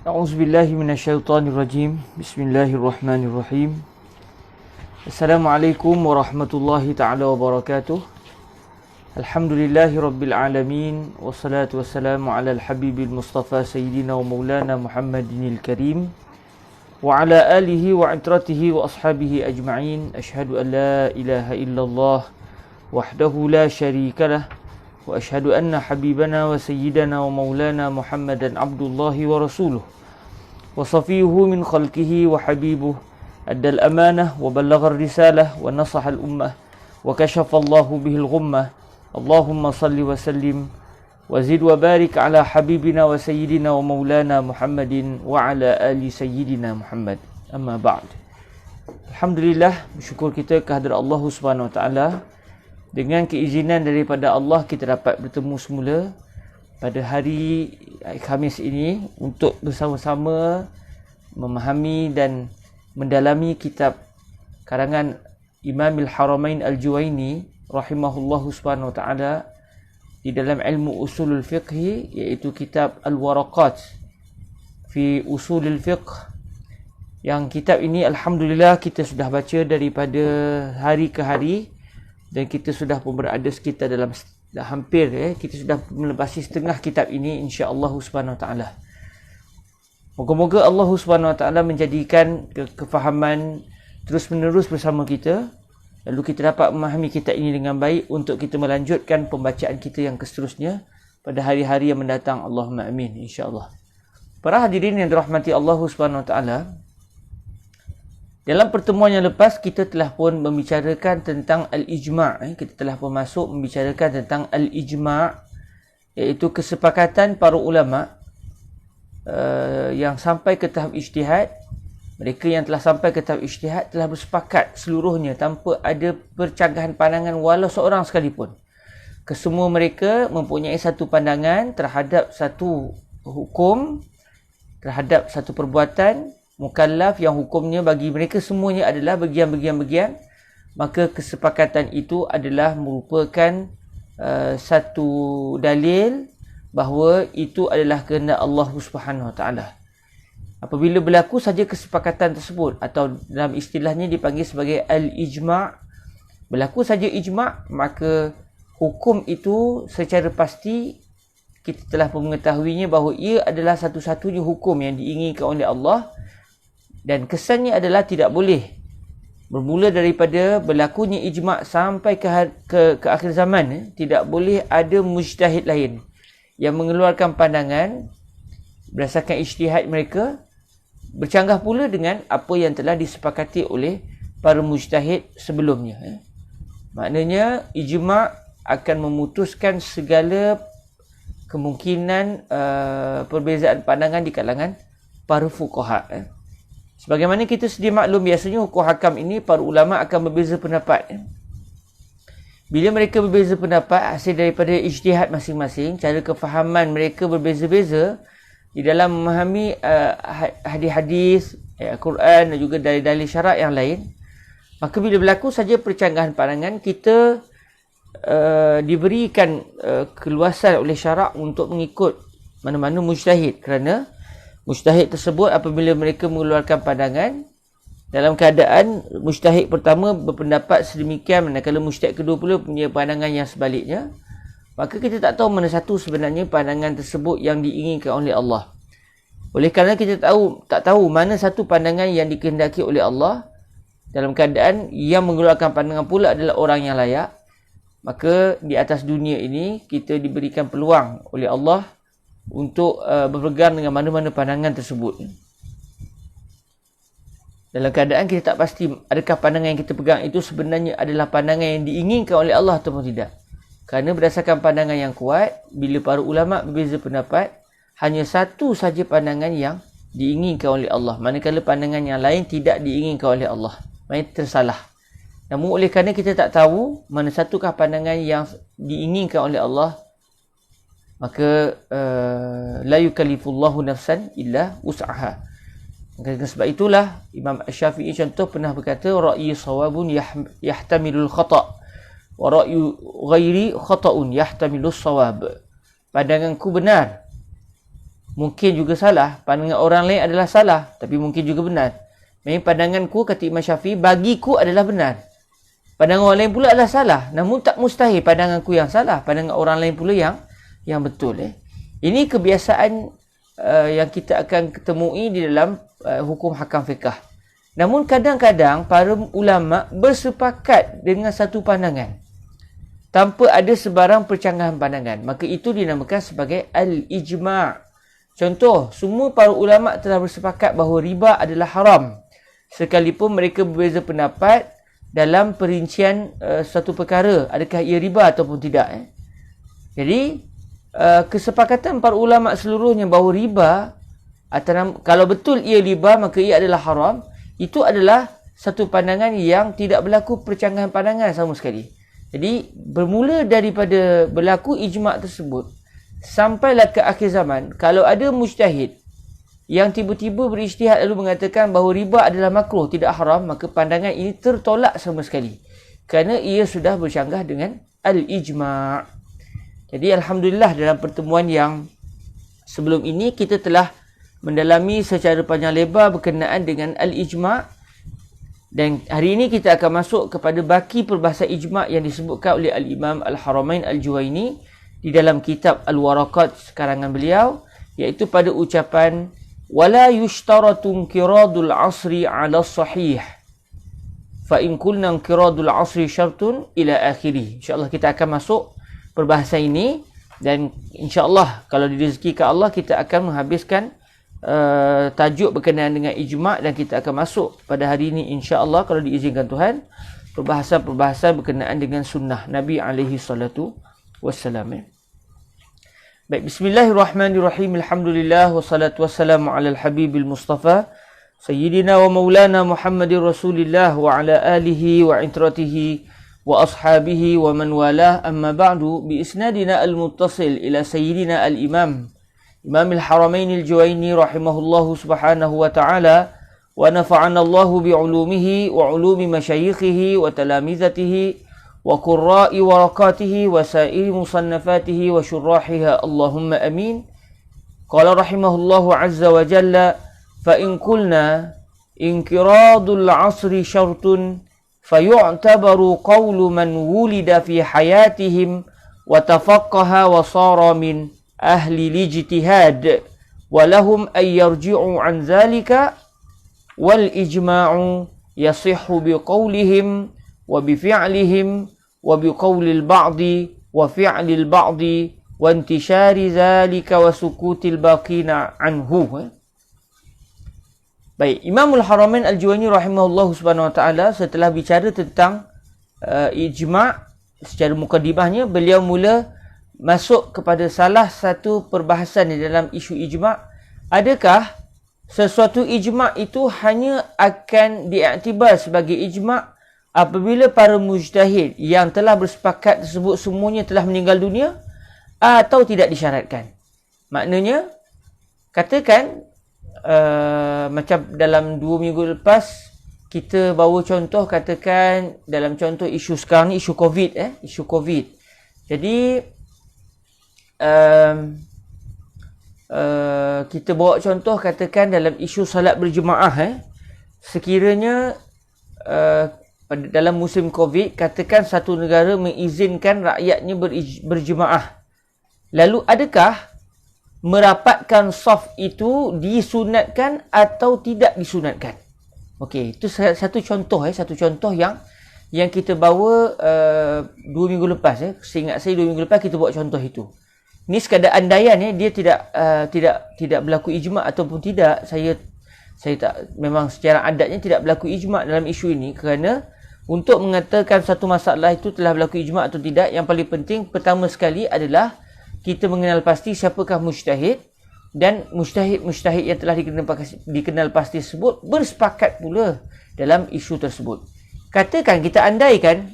أعوذ بالله من الشيطان الرجيم. بسم الله الرحمن الرحيم. السلام عليكم ورحمة الله تعالى وبركاته. الحمد لله رب العالمين، والصلاة والسلام على الحبيب المصطفى سيدنا ومولانا محمد الكريم وعلى آله وعترته وأصحابه أجمعين. أشهد أن لا إله إلا الله وحده لا شريك له، وأشهد أن حبيبنا وسيدنا ومولانا محمدا عبد الله ورسوله وصفيه من خلقه وحبيبه، أدى الأمانة وبلغ الرسالة ونصح الأمة وكشف الله به الغمة. اللهم صل وسلم وزد وبارك على حبيبنا وسيدنا ومولانا محمد وعلى آل سيدنا محمد. أما بعد. Alhamdulillah, bersyukur kita kehadrat Allah Subhanahu Wa Taala. Dengan keizinan daripada Allah, kita dapat bertemu semula pada hari Khamis ini untuk bersama-sama memahami dan mendalami kitab karangan Imam Al-Haramain Al-Juwaini rahimahullahu subhanahu wa ta'ala di dalam ilmu usulul fiqh, iaitu kitab Al-Waraqat fi usulul fiqh. Yang kitab ini alhamdulillah kita sudah baca daripada hari ke hari, dan kita sudah pun berada sekitar dalam hampir kita sudah melebasi setengah kitab ini, insya-Allah subhanahu wa taala. Moga-moga Allah subhanahu wa taala menjadikan kefahaman terus menerus bersama kita, lalu kita dapat memahami kitab ini dengan baik untuk kita melanjutkan pembacaan kita yang seterusnya pada hari-hari yang mendatang. Allahumma amin, insya-Allah. Para hadirin yang dirahmati Allah subhanahu wa taala, dalam pertemuan yang lepas kita telah pun membicarakan tentang al-ijma'. Kita telah pun masuk membicarakan tentang al-ijma', iaitu kesepakatan para ulama yang sampai ke tahap ijtihad. Mereka yang telah sampai ke tahap ijtihad telah bersepakat seluruhnya tanpa ada percanggahan pandangan walau seorang sekalipun. Kesemua mereka mempunyai satu pandangan terhadap satu hukum, terhadap satu perbuatan mukallaf yang hukumnya bagi mereka semuanya adalah bagian-bagian-bagian. Maka kesepakatan itu adalah merupakan satu dalil bahawa itu adalah kehendak Allah Subhanahu Wa Taala. Apabila berlaku saja kesepakatan tersebut, atau dalam istilahnya dipanggil sebagai al-ijma', berlaku saja ijma', maka hukum itu secara pasti kita telah mengetahuinya bahawa ia adalah satu-satunya hukum yang diinginkan oleh Allah. Dan kesannya adalah tidak boleh bermula daripada berlakunya ijma' sampai ke akhir zaman, tidak boleh ada mujtahid lain yang mengeluarkan pandangan berdasarkan ijtihad mereka bercanggah pula dengan apa yang telah disepakati oleh para mujtahid sebelumnya. Maknanya ijma' akan memutuskan segala kemungkinan perbezaan pandangan di kalangan para fuqaha. Sebagaimana kita sedia maklum, biasanya hukum hakam ini para ulama akan berbeza pendapat. Bila mereka berbeza pendapat hasil daripada ijtihad masing-masing, cara kefahaman mereka berbeza-beza di dalam memahami hadis-hadis, Al-Quran dan juga dalil-dalil syarak yang lain. Maka bila berlaku saja percanggahan pandangan, kita diberikan keluasan oleh syarak untuk mengikut mana-mana mujtahid, kerana mujtahid tersebut apabila mereka mengeluarkan pandangan dalam keadaan mujtahid pertama berpendapat sedemikian, manakala mujtahid kedua pula punya pandangan yang sebaliknya, maka kita tak tahu mana satu sebenarnya pandangan tersebut yang diinginkan oleh Allah. Oleh kerana kita tak tahu mana satu pandangan yang dikehendaki oleh Allah, dalam keadaan yang mengeluarkan pandangan pula adalah orang yang layak, maka di atas dunia ini kita diberikan peluang oleh Allah untuk berpegang dengan mana-mana pandangan tersebut. Dalam keadaan kita tak pasti adakah pandangan yang kita pegang itu sebenarnya adalah pandangan yang diinginkan oleh Allah ataupun tidak. Kerana berdasarkan pandangan yang kuat, bila para ulama berbeza pendapat, hanya satu saja pandangan yang diinginkan oleh Allah, manakala pandangan yang lain tidak diinginkan oleh Allah. Maksudnya tersalah. Namun oleh kerana kita tak tahu mana satukah pandangan yang diinginkan oleh Allah, maka la yukallifullahu nafsan illa wus'aha. Sebab itulah Imam Syafi'i contoh pernah berkata, ra'yi sawabun yahtamilul khata' wa ra'yu ghairi khata'un yahtamilus sawab. Pandanganku benar mungkin juga salah. Pandangan orang lain adalah salah, tapi mungkin juga benar. Memang pandanganku, kata Imam Syafi'i, bagiku adalah benar. Pandangan orang lain pula adalah salah. Namun tak mustahil pandanganku yang salah, pandangan orang lain pula yang betul. Ini kebiasaan yang kita akan ketemui di dalam hukum hakam fiqah. Namun kadang-kadang para ulama bersepakat dengan satu pandangan tanpa ada sebarang percanggahan pandangan. Maka itu dinamakan sebagai al-ijma'. Contoh, semua para ulama telah bersepakat bahawa riba adalah haram, sekalipun mereka berbeza pendapat dalam perincian satu perkara, adakah ia riba ataupun tidak. Jadi kesepakatan para ulama seluruhnya bahawa riba, kalau betul ia riba maka ia adalah haram, itu adalah satu pandangan yang tidak berlaku percanggahan pandangan sama sekali. Jadi bermula daripada berlaku ijma' tersebut sampailah ke akhir zaman, kalau ada mujtahid yang tiba-tiba berijtihad lalu mengatakan bahawa riba adalah makruh, tidak haram, maka pandangan ini tertolak sama sekali, kerana ia sudah bercanggah dengan al-ijma'. Jadi alhamdulillah, dalam pertemuan yang sebelum ini kita telah mendalami secara panjang lebar berkenaan dengan al-ijma', dan hari ini kita akan masuk kepada baki perbahasan ijma' yang disebutkan oleh al-Imam Al-Haramain Al-Juwaini di dalam kitab Al-Waraqat karangan beliau, iaitu pada ucapan wala yushtaratu inqiradul asri ala sahih fa in qulna inqiradul asri syartun ila akhirih. InsyaAllah kita akan masuk perbahasan ini, dan insyaAllah kalau direzekikan Allah kita akan menghabiskan tajuk berkenaan dengan ijma', dan kita akan masuk pada hari ini insyaAllah kalau diizinkan Tuhan perbahasan-perbahasan berkenaan dengan sunnah Nabi alaihi salatu wassalam. Baik, bismillahirrahmanirrahim. Alhamdulillah wassalatu wassalamu ala al-habibil mustafa sayyidina wa maulana Muhammadir Rasulillah wa ala alihi wa intratihi wa ashabihi wa man walah, amma ba'du. Bi isnadina al-muttasil ila sayyidina al-imam Imam al-Haramain al-Juwaini rahimahullahu subhanahu wa ta'ala, wa nafa'ana Allahu bi'ulumihi wa ulumi masyayikhihi wa talamizatihi wa qurra'i warakatihi wa sa'iri musannafatihi wa syurrahiha, Allahumma amin. Qala rahimahullahu azza wa jalla, fa in qulna inqiradul asri syartun fayu'tabaru qawlu man wulida fi hayatihim wa tafaqqaha wa sara min ahli lijtihad wa lahum ay yarji'u an dhalika wal ijma'u yasihhu bi qawlihim wa bi fi'lihim wa bi qawlil ba'di wa fi'lil ba'di wa intishari dhalika wa sukutil baqina anhu. Baik, Imamul Haramain Al-Juwaini rahimahullahu subhanahu wa ta'ala setelah bicara tentang ijma' secara mukadimahnya, beliau mula masuk kepada salah satu perbahasan di dalam isu ijma'. Adakah sesuatu ijma' itu hanya akan diiktibar sebagai ijma' apabila para mujtahid yang telah bersepakat tersebut semuanya telah meninggal dunia, atau tidak disyaratkan? Maknanya, katakan macam dalam 2 minggu lepas kita bawa contoh, katakan dalam contoh isu sekarang ni, isu COVID, isu COVID. Jadi kita bawa contoh, katakan dalam isu salat berjemaah, sekiranya dalam musim COVID, katakan satu negara mengizinkan rakyatnya berjemaah, lalu adakah merapatkan saf itu disunatkan atau tidak disunatkan? Okey, itu satu contoh, satu contoh yang kita bawa 2 minggu lepas. Seingat saya 2 minggu lepas kita buat contoh itu. Ini sekadar andaian, dia tidak berlaku ijma' ataupun tidak. Saya tak, memang secara adatnya tidak berlaku ijma' dalam isu ini, kerana untuk mengatakan satu masalah itu telah berlaku ijma' atau tidak, yang paling penting pertama sekali adalah kita mengenal pasti siapakah mujtahid, dan mujtahid yang telah dikenal pasti tersebut bersepakat pula dalam isu tersebut. Katakan kita andaikan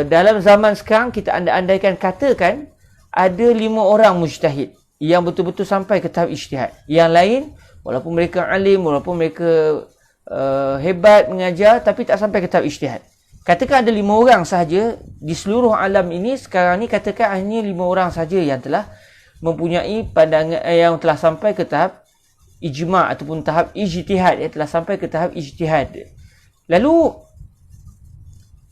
dalam zaman sekarang, kita andaikan katakan ada 5 orang mujtahid yang betul-betul sampai ke tahap ijtihad. Yang lain, walaupun mereka alim, walaupun mereka hebat mengajar, tapi tak sampai ke tahap ijtihad. Katakan ada 5 orang sahaja di seluruh alam ini sekarang ni, katakan hanya 5 orang sahaja yang telah mempunyai pandangan yang telah sampai ke tahap ijma' ataupun tahap ijtihad, telah sampai ke tahap ijtihad. Lalu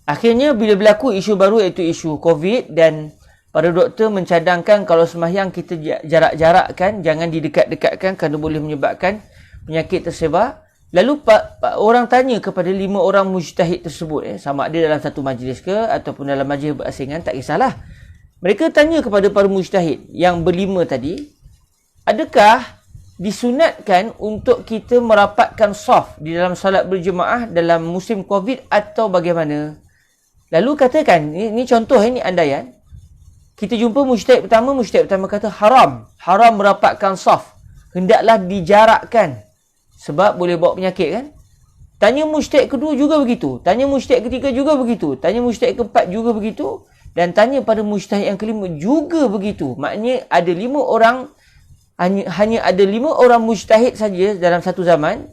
akhirnya bila berlaku isu baru iaitu isu COVID, dan para doktor mencadangkan kalau sembahyang kita jarak-jarakkan, jangan didekat-dekatkan kerana boleh menyebabkan penyakit tersebar. Lalu orang tanya kepada 5 orang mujtahid tersebut, sama ada dalam satu majlis ke ataupun dalam majlis berasingan, tak kisahlah. Mereka tanya kepada para mujtahid yang berlima tadi, adakah disunatkan untuk kita merapatkan saf di dalam solat berjemaah dalam musim COVID atau bagaimana? Lalu katakan, ini contoh, ini andaian. Kita jumpa mujtahid pertama kata haram merapatkan saf. Hendaklah dijarakkan sebab boleh bawa penyakit kan? Tanya mujtahid kedua juga begitu. Tanya mujtahid ketiga juga begitu. Tanya mujtahid keempat juga begitu. Dan tanya pada mujtahid yang kelima juga begitu. Maknanya ada 5 orang, hanya ada 5 orang mujtahid saja dalam satu zaman.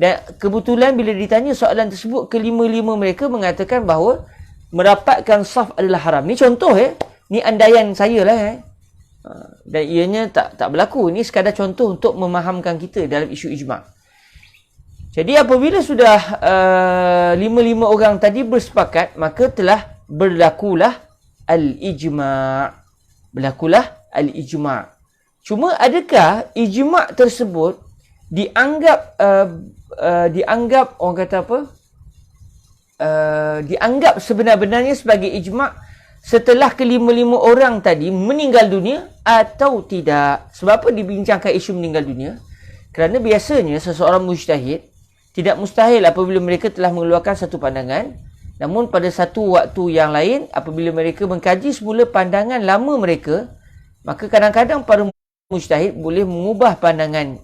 Dan kebetulan bila ditanya soalan tersebut, kelima-lima mereka mengatakan bahawa merapatkan saf adalah haram. Ni contoh ni andaian saya lah dan ianya tak berlaku. Ini sekadar contoh untuk memahamkan kita dalam isu ijma'. Jadi apabila sudah 5 orang tadi bersepakat, maka telah berlakulah al-ijma'. Cuma adakah ijma' tersebut dianggap orang kata apa? Dianggap sebenar-benarnya sebagai ijma' setelah kelima-lima orang tadi meninggal dunia atau tidak? Sebab apa dibincangkan isu meninggal dunia? Kerana biasanya seseorang mujtahid tidak mustahil apabila mereka telah mengeluarkan satu pandangan, namun pada satu waktu yang lain apabila mereka mengkaji semula pandangan lama mereka, maka kadang-kadang para mujtahid boleh mengubah pandangan.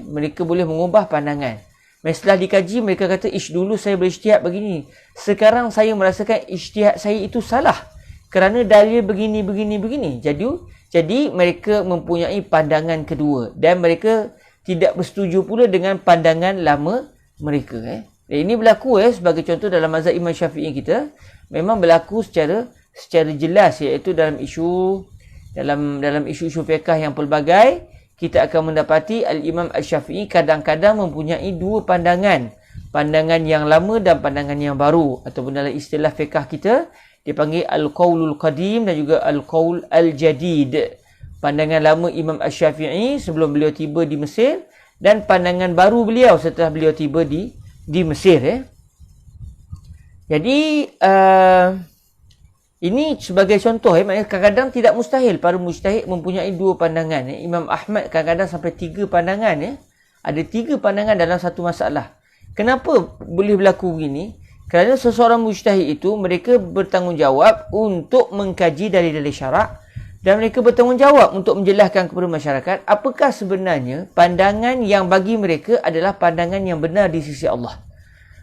Mereka boleh mengubah pandangan. Setelah dikaji, mereka kata, dulu saya berijtihad begini. Sekarang saya merasakan ijtihad saya itu salah. Kerana dalil begini. Jadi mereka mempunyai pandangan kedua. Dan mereka tidak bersetuju pula dengan pandangan lama mereka. Dan ini berlaku sebagai contoh dalam mazhab Imam Syafi'i kita. Memang berlaku secara jelas, iaitu dalam isu fiqh yang pelbagai. Kita akan mendapati Al-Imam Al-Syafi'i kadang-kadang mempunyai 2 pandangan. Pandangan yang lama dan pandangan yang baru. Ataupun dalam istilah fiqh kita, dipanggil Al-Qawlul Qadim dan juga Al-Qawl Al-Jadid. Pandangan lama Imam Al-Syafi'i sebelum beliau tiba di Mesir, dan pandangan baru beliau setelah beliau tiba di Mesir. Jadi, ini sebagai contoh, maknanya kadang-kadang tidak mustahil para mujtahid mempunyai 2 pandangan. Imam Ahmad kadang-kadang sampai 3 pandangan. Ada 3 pandangan dalam satu masalah. Kenapa boleh berlaku begini? Kerana seseorang mujtahid itu, mereka bertanggungjawab untuk mengkaji dalil-dalil syarak, dan mereka bertanggungjawab untuk menjelaskan kepada masyarakat apakah sebenarnya pandangan yang bagi mereka adalah pandangan yang benar di sisi Allah.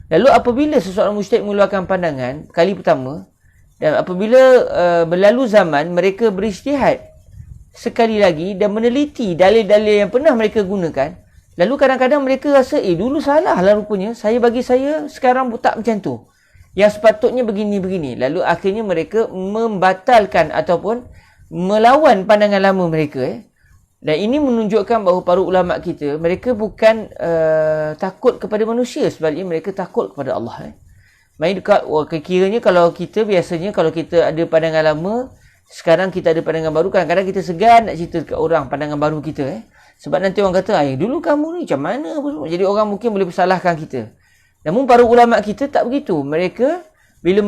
Lalu apabila seseorang mujtahid mengeluarkan pandangan kali pertama, dan apabila berlalu zaman, mereka berijtihad sekali lagi dan meneliti dalil-dalil yang pernah mereka gunakan. Lalu kadang-kadang mereka rasa, dulu salah lah rupanya. Bagi saya, sekarang tak macam tu. Yang sepatutnya begini-begini. Lalu akhirnya mereka membatalkan ataupun melawan pandangan lama mereka. Dan ini menunjukkan bahawa para ulama kita, mereka bukan takut kepada manusia. Sebaliknya mereka takut kepada Allah. Kiranya kalau kita biasanya, kalau kita ada pandangan lama, sekarang kita ada pandangan baru, kadang-kadang kita segan nak cerita dekat orang pandangan baru kita. Sebab nanti orang kata, dulu kamu ni macam mana? Jadi orang mungkin boleh bersalahkan kita. Namun para ulama kita tak begitu. Mereka bila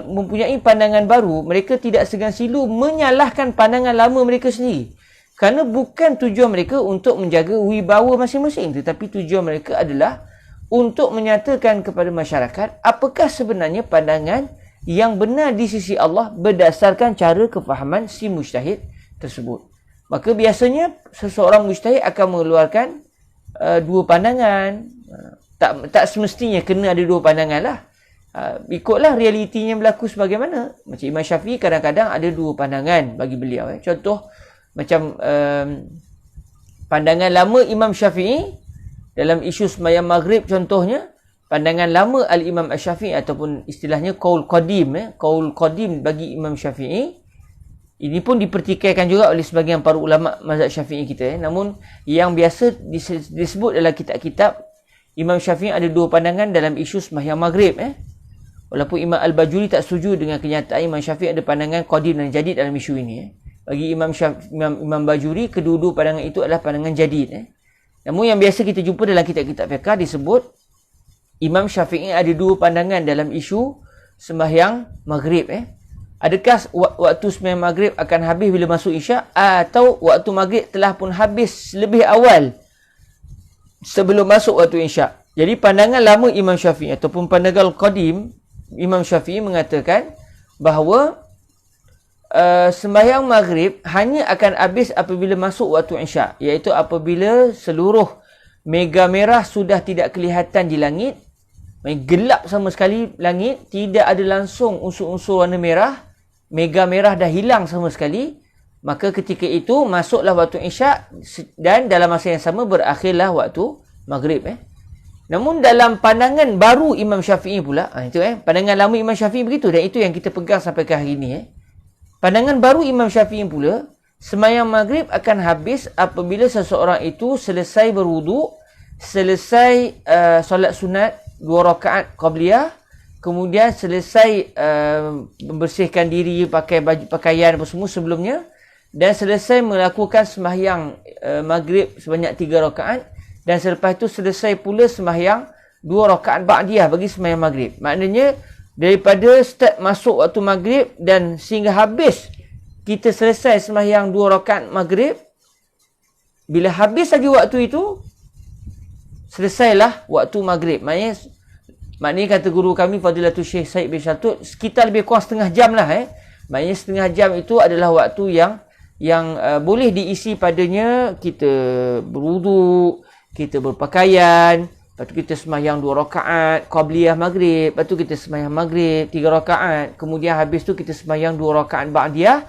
mempunyai pandangan baru, mereka tidak segan silu menyalahkan pandangan lama mereka sendiri. Kerana bukan tujuan mereka untuk menjaga wibawa masing-masing, tetapi tujuan mereka adalah untuk menyatakan kepada masyarakat apakah sebenarnya pandangan yang benar di sisi Allah berdasarkan cara kefahaman si mujtahid tersebut. Maka biasanya seseorang mujtahid akan mengeluarkan 2 pandangan. Tak semestinya kena ada 2 pandangan lah. Ikutlah realitinya berlaku sebagaimana. Macam Imam Syafi'i kadang-kadang ada 2 pandangan bagi beliau. Contoh macam pandangan lama Imam Syafi'i dalam isu sembahyang maghrib contohnya, pandangan lama Al-Imam Al-Syafi'i ataupun istilahnya Qaul Qadim. Qaul Qadim bagi Imam Syafi'i, Ini pun dipertikaikan juga oleh sebahagian para ulama mazhab Syafi'i kita. Namun yang biasa disebut dalam kitab-kitab, Imam Syafi'i ada dua pandangan dalam isu sembahyang maghrib. Walaupun Imam Al-Bajuri tak setuju dengan kenyataan, Imam Syafi'i ada pandangan qadim dan jadid dalam isu ini. Bagi Imam Bajuri, kedua-dua pandangan itu adalah pandangan jadid. Namun yang biasa kita jumpa dalam kitab-kitab fiqh disebut Imam Syafi'i ada dua pandangan dalam isu sembahyang maghrib. Adakah waktu sembahyang maghrib akan habis bila masuk isyak, atau waktu maghrib telah pun habis lebih awal sebelum masuk waktu isyak? Jadi pandangan lama Imam Syafi'i ataupun pandangan qadim Imam Syafi'i mengatakan bahawa sembahyang maghrib hanya akan habis apabila masuk waktu isyak, iaitu apabila seluruh mega merah sudah tidak kelihatan di langit, gelap sama sekali langit, tidak ada langsung unsur-unsur warna merah, mega merah dah hilang sama sekali, maka ketika itu masuklah waktu isyak dan dalam masa yang sama berakhirlah waktu maghrib. Namun dalam pandangan baru Imam Syafi'i pula, pandangan lama Imam Syafi'i begitu, dan itu yang kita pegang sampai ke hari ini. Pandangan baru Imam Syafi'i pula, sembahyang maghrib akan habis apabila seseorang itu selesai berwuduk, selesai solat sunat 2 rakaat qabliyah, kemudian selesai membersihkan diri, pakai baju pakaian apa semua sebelumnya, dan selesai melakukan sembahyang maghrib sebanyak 3 rakaat, dan selepas itu selesai pula sembahyang 2 rakaat ba'diyah bagi sembahyang maghrib. Maknanya daripada start masuk waktu maghrib dan sehingga habis kita selesai sembahyang 2 rakaat maghrib, bila habis lagi waktu itu, selesailah waktu maghrib. Maknanya kata guru kami Fadilatul Syekh Said bin Syatut, sekitar lebih kurang setengah jam lah. Maknanya setengah jam itu adalah waktu yang boleh diisi padanya kita berwuduk, kita berpakaian, lepas tu kita sembahyang 2 rakaat qabliyah maghrib, lepas tu kita sembahyang maghrib 3 rakaat, kemudian habis tu kita sembahyang 2 rakaat ba'diyah.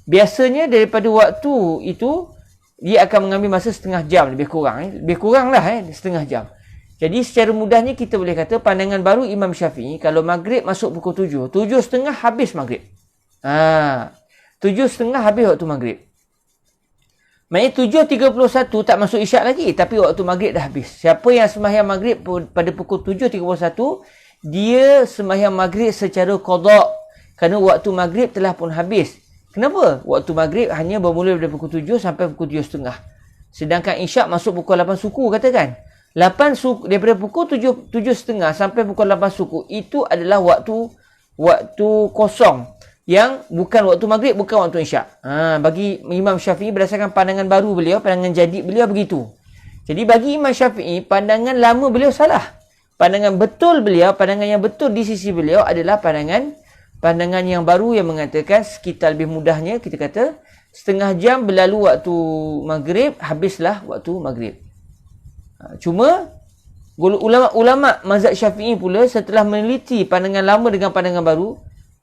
Biasanya daripada waktu itu dia akan mengambil masa setengah jam lebih kurang. Lebih kurang lah setengah jam. Jadi secara mudahnya kita boleh kata pandangan baru Imam Syafi'i, kalau maghrib masuk pukul 7, 7.30 habis maghrib. 7.30 habis waktu maghrib. Maksudnya 7.31 tak masuk isyak lagi, tapi waktu maghrib dah habis. Siapa yang sembahyang maghrib pada pukul 7.31, dia sembahyang maghrib secara qada, kerana waktu maghrib telah pun habis. Kenapa? Waktu maghrib hanya bermula dari pukul 7 sampai pukul 7.30. Sedangkan isyak masuk pukul 8 suku katakan. 8 suku, daripada pukul 7.30 sampai pukul 8 suku, itu adalah waktu kosong. Yang bukan waktu maghrib, bukan waktu isyak. Bagi Imam Syafi'i berdasarkan pandangan baru beliau, pandangan jadid beliau begitu. Jadi bagi Imam Syafi'i, pandangan lama beliau salah. Pandangan betul beliau, pandangan yang betul di sisi beliau adalah pandangan yang baru yang mengatakan sekitar lebih mudahnya kita kata setengah jam berlalu waktu maghrib, habislah waktu maghrib. Cuma ulama mazhab Syafi'i pula setelah meneliti pandangan lama dengan pandangan baru,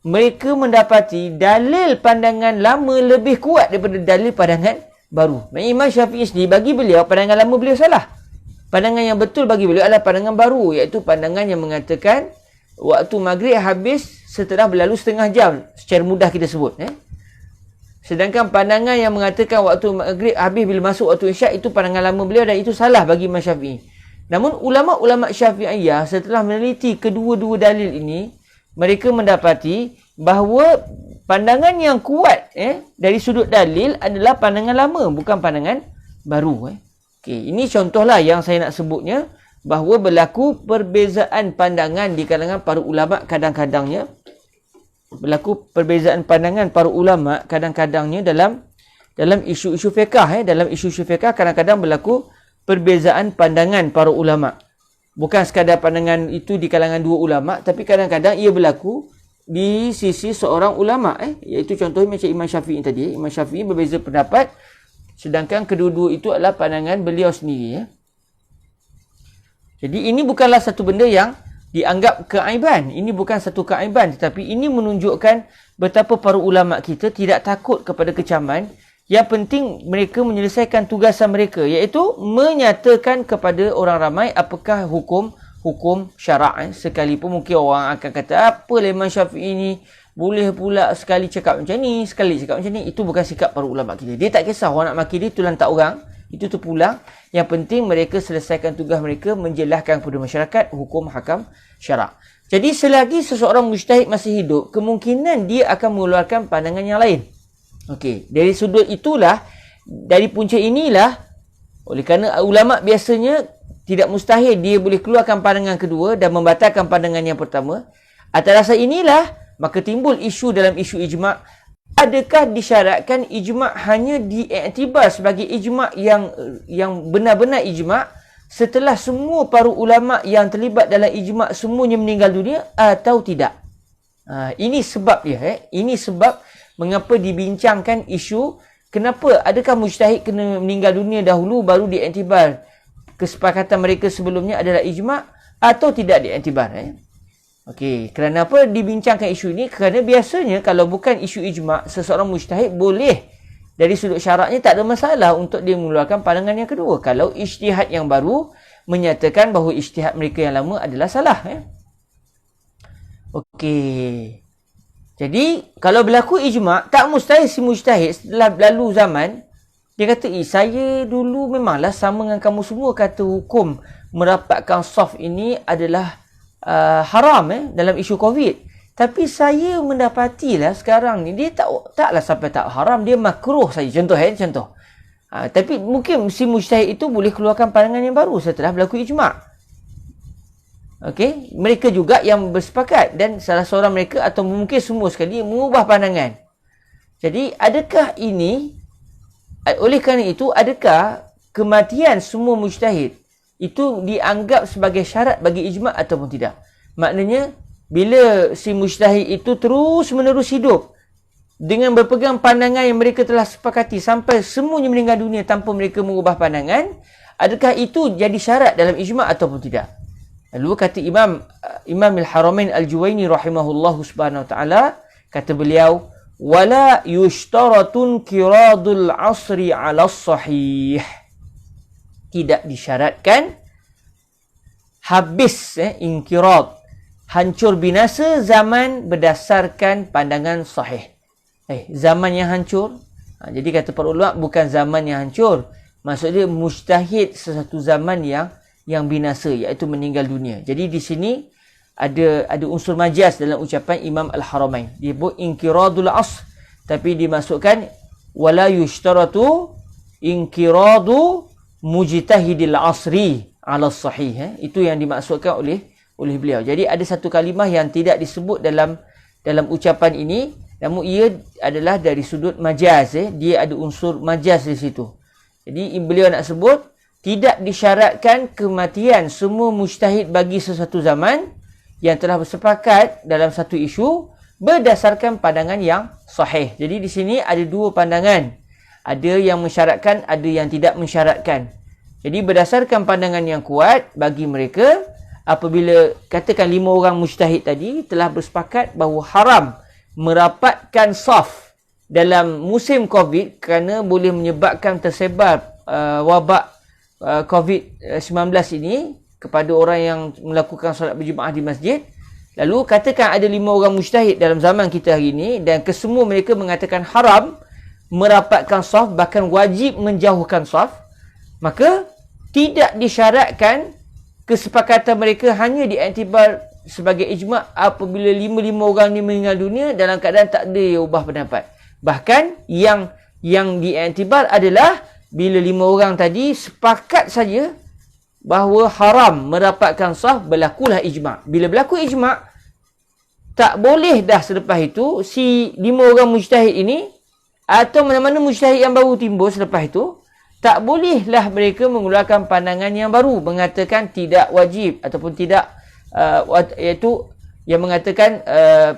mereka mendapati dalil pandangan lama lebih kuat daripada dalil pandangan baru. Imam Syafi'i sendiri, bagi beliau pandangan lama beliau salah. Pandangan yang betul bagi beliau adalah pandangan baru, iaitu pandangan yang mengatakan waktu maghrib habis setelah berlalu setengah jam, secara mudah kita sebut. Sedangkan pandangan yang mengatakan waktu maghrib habis bila masuk waktu isyak, itu pandangan lama beliau dan itu salah bagi Imam Syafi'i. Namun ulama-ulama Syafi'iyah setelah meneliti kedua-dua dalil ini, mereka mendapati bahawa pandangan yang kuat dari sudut dalil adalah pandangan lama, bukan pandangan baru. Okey, ini contohlah yang saya nak sebutnya, bahawa berlaku perbezaan pandangan di kalangan para ulama kadang-kadangnya. Berlaku perbezaan pandangan para ulama kadang-kadangnya dalam isu-isu fiqh. Dalam isu-isu fiqh kadang-kadang berlaku perbezaan pandangan para ulama. Bukan sekadar pandangan itu di kalangan dua ulama, tapi kadang-kadang ia berlaku di sisi seorang ulama. Iaitu contohnya macam Imam Syafi'i tadi. Imam Syafi'i berbeza pendapat, sedangkan kedua-dua itu adalah pandangan beliau sendiri. Jadi ini bukanlah satu benda yang dianggap keaiban. Ini bukan satu keaiban, tetapi ini menunjukkan betapa para ulama kita tidak takut kepada kecaman. Yang penting mereka menyelesaikan tugasan mereka, iaitu menyatakan kepada orang ramai apakah hukum hukum syarak. Sekalipun mungkin orang akan kata, apa Imam Syafi'i ni boleh pula sekali cakap macam ni, sekali cakap macam ni. Itu bukan sikap para ulama kita. Dia tak kisah orang nak maki dia, tu lantak orang. Itu terpulang. Yang penting mereka selesaikan tugas mereka menjelaskan kepada masyarakat hukum hakam syarak. Jadi selagi seseorang mujtahid masih hidup, kemungkinan dia akan mengeluarkan pandangan yang lain. Okey, dari sudut itulah, dari punca inilah, oleh kerana ulama biasanya tidak mustahil dia boleh keluarkan pandangan kedua dan membatalkan pandangan yang pertama. Atas dasar inilah, maka timbul isu dalam isu ijma'. Adakah disyaratkan ijma' hanya diiktibar sebagai ijma' yang benar-benar ijma' setelah semua para ulama' yang terlibat dalam ijma' semuanya meninggal dunia atau tidak? Ini sebab dia. Ini sebab mengapa dibincangkan isu kenapa adakah mujtahid kena meninggal dunia dahulu baru diiktibar kesepakatan mereka sebelumnya adalah ijma' atau tidak diiktibar. Okey, kerana apa dibincangkan isu ini? Kerana biasanya kalau bukan isu ijma', seseorang mujtahid boleh dari sudut syaraknya tak ada masalah untuk dia mengeluarkan pandangan yang kedua. Kalau ijtihad yang baru menyatakan bahawa ijtihad mereka yang lama adalah salah. Okey. Jadi, kalau berlaku ijma', tak mustahil si mujtahid setelah lalu zaman, dia kata, saya dulu memanglah sama dengan kamu semua kata hukum merapatkan saf ini adalah haram dalam isu COVID. Tapi saya mendapatilah sekarang ni, dia taklah sampai tak haram, dia makruh saja. Contoh. Tapi mungkin si mujtahid itu boleh keluarkan pandangan yang baru setelah berlaku ijma'. Okey, mereka juga yang bersepakat dan salah seorang mereka atau mungkin semua sekali mengubah pandangan. Jadi adakah ini, oleh kerana itu, adakah kematian semua mujtahid itu dianggap sebagai syarat bagi ijma' ataupun tidak? Maknanya, bila si mujtahid itu terus menerus hidup dengan berpegang pandangan yang mereka telah sepakati sampai semuanya meninggal dunia tanpa mereka mengubah pandangan, adakah itu jadi syarat dalam ijma' ataupun tidak? Lalu kata Imam Al-Haramain Al-Juwaini rahimahullahu subhanahu wa ta'ala, kata beliau, wala yushtaratun kiradul asri ala sahih. Tidak disyaratkan habis inkirad, hancur binasa zaman berdasarkan pandangan sahih. Zaman yang hancur. Jadi kata para ulama bukan zaman yang hancur. Maksudnya mujtahid sesuatu zaman yang binasa, iaitu meninggal dunia. Jadi di sini ada unsur majaz dalam ucapan Imam Al-Haramain. Dia buat inkiradul asr, tapi dimasukkan wala yushtaratu inkiradu mujtahidil asri ala sahih. Itu yang dimaksudkan oleh beliau. Jadi ada satu kalimah yang tidak disebut dalam ucapan ini, namun ia adalah dari sudut majaz. Dia ada unsur majaz di situ. Jadi beliau nak sebut tidak disyaratkan kematian semua mujtahid bagi sesuatu zaman yang telah bersepakat dalam satu isu berdasarkan pandangan yang sahih. Jadi di sini ada dua pandangan. Ada yang mensyaratkan, ada yang tidak mensyaratkan. Jadi berdasarkan pandangan yang kuat bagi mereka, apabila katakan 5 orang mujtahid tadi telah bersepakat bahawa haram merapatkan saf dalam musim COVID kerana boleh menyebabkan tersebar wabak COVID-19 ini kepada orang yang melakukan solat berjemaah di masjid. Lalu katakan ada 5 orang mujtahid dalam zaman kita hari ini dan kesemua mereka mengatakan haram merapatkan saf, bahkan wajib menjauhkan saf, maka tidak disyaratkan kesepakatan mereka hanya diiktibar sebagai ijma' apabila 5 orang ni meninggal dunia dalam keadaan tak ada yang ubah pendapat. Bahkan yang diiktibar adalah bila 5 orang tadi sepakat saja bahawa haram merapatkan saf, berlakulah ijma'. Bila berlaku ijma', tak boleh dah selepas itu si 5 orang mujtahid ini atau mana-mana mujtahid yang baru timbul selepas itu, tak bolehlah mereka mengeluarkan pandangan yang baru mengatakan tidak wajib ataupun tidak, iaitu yang mengatakan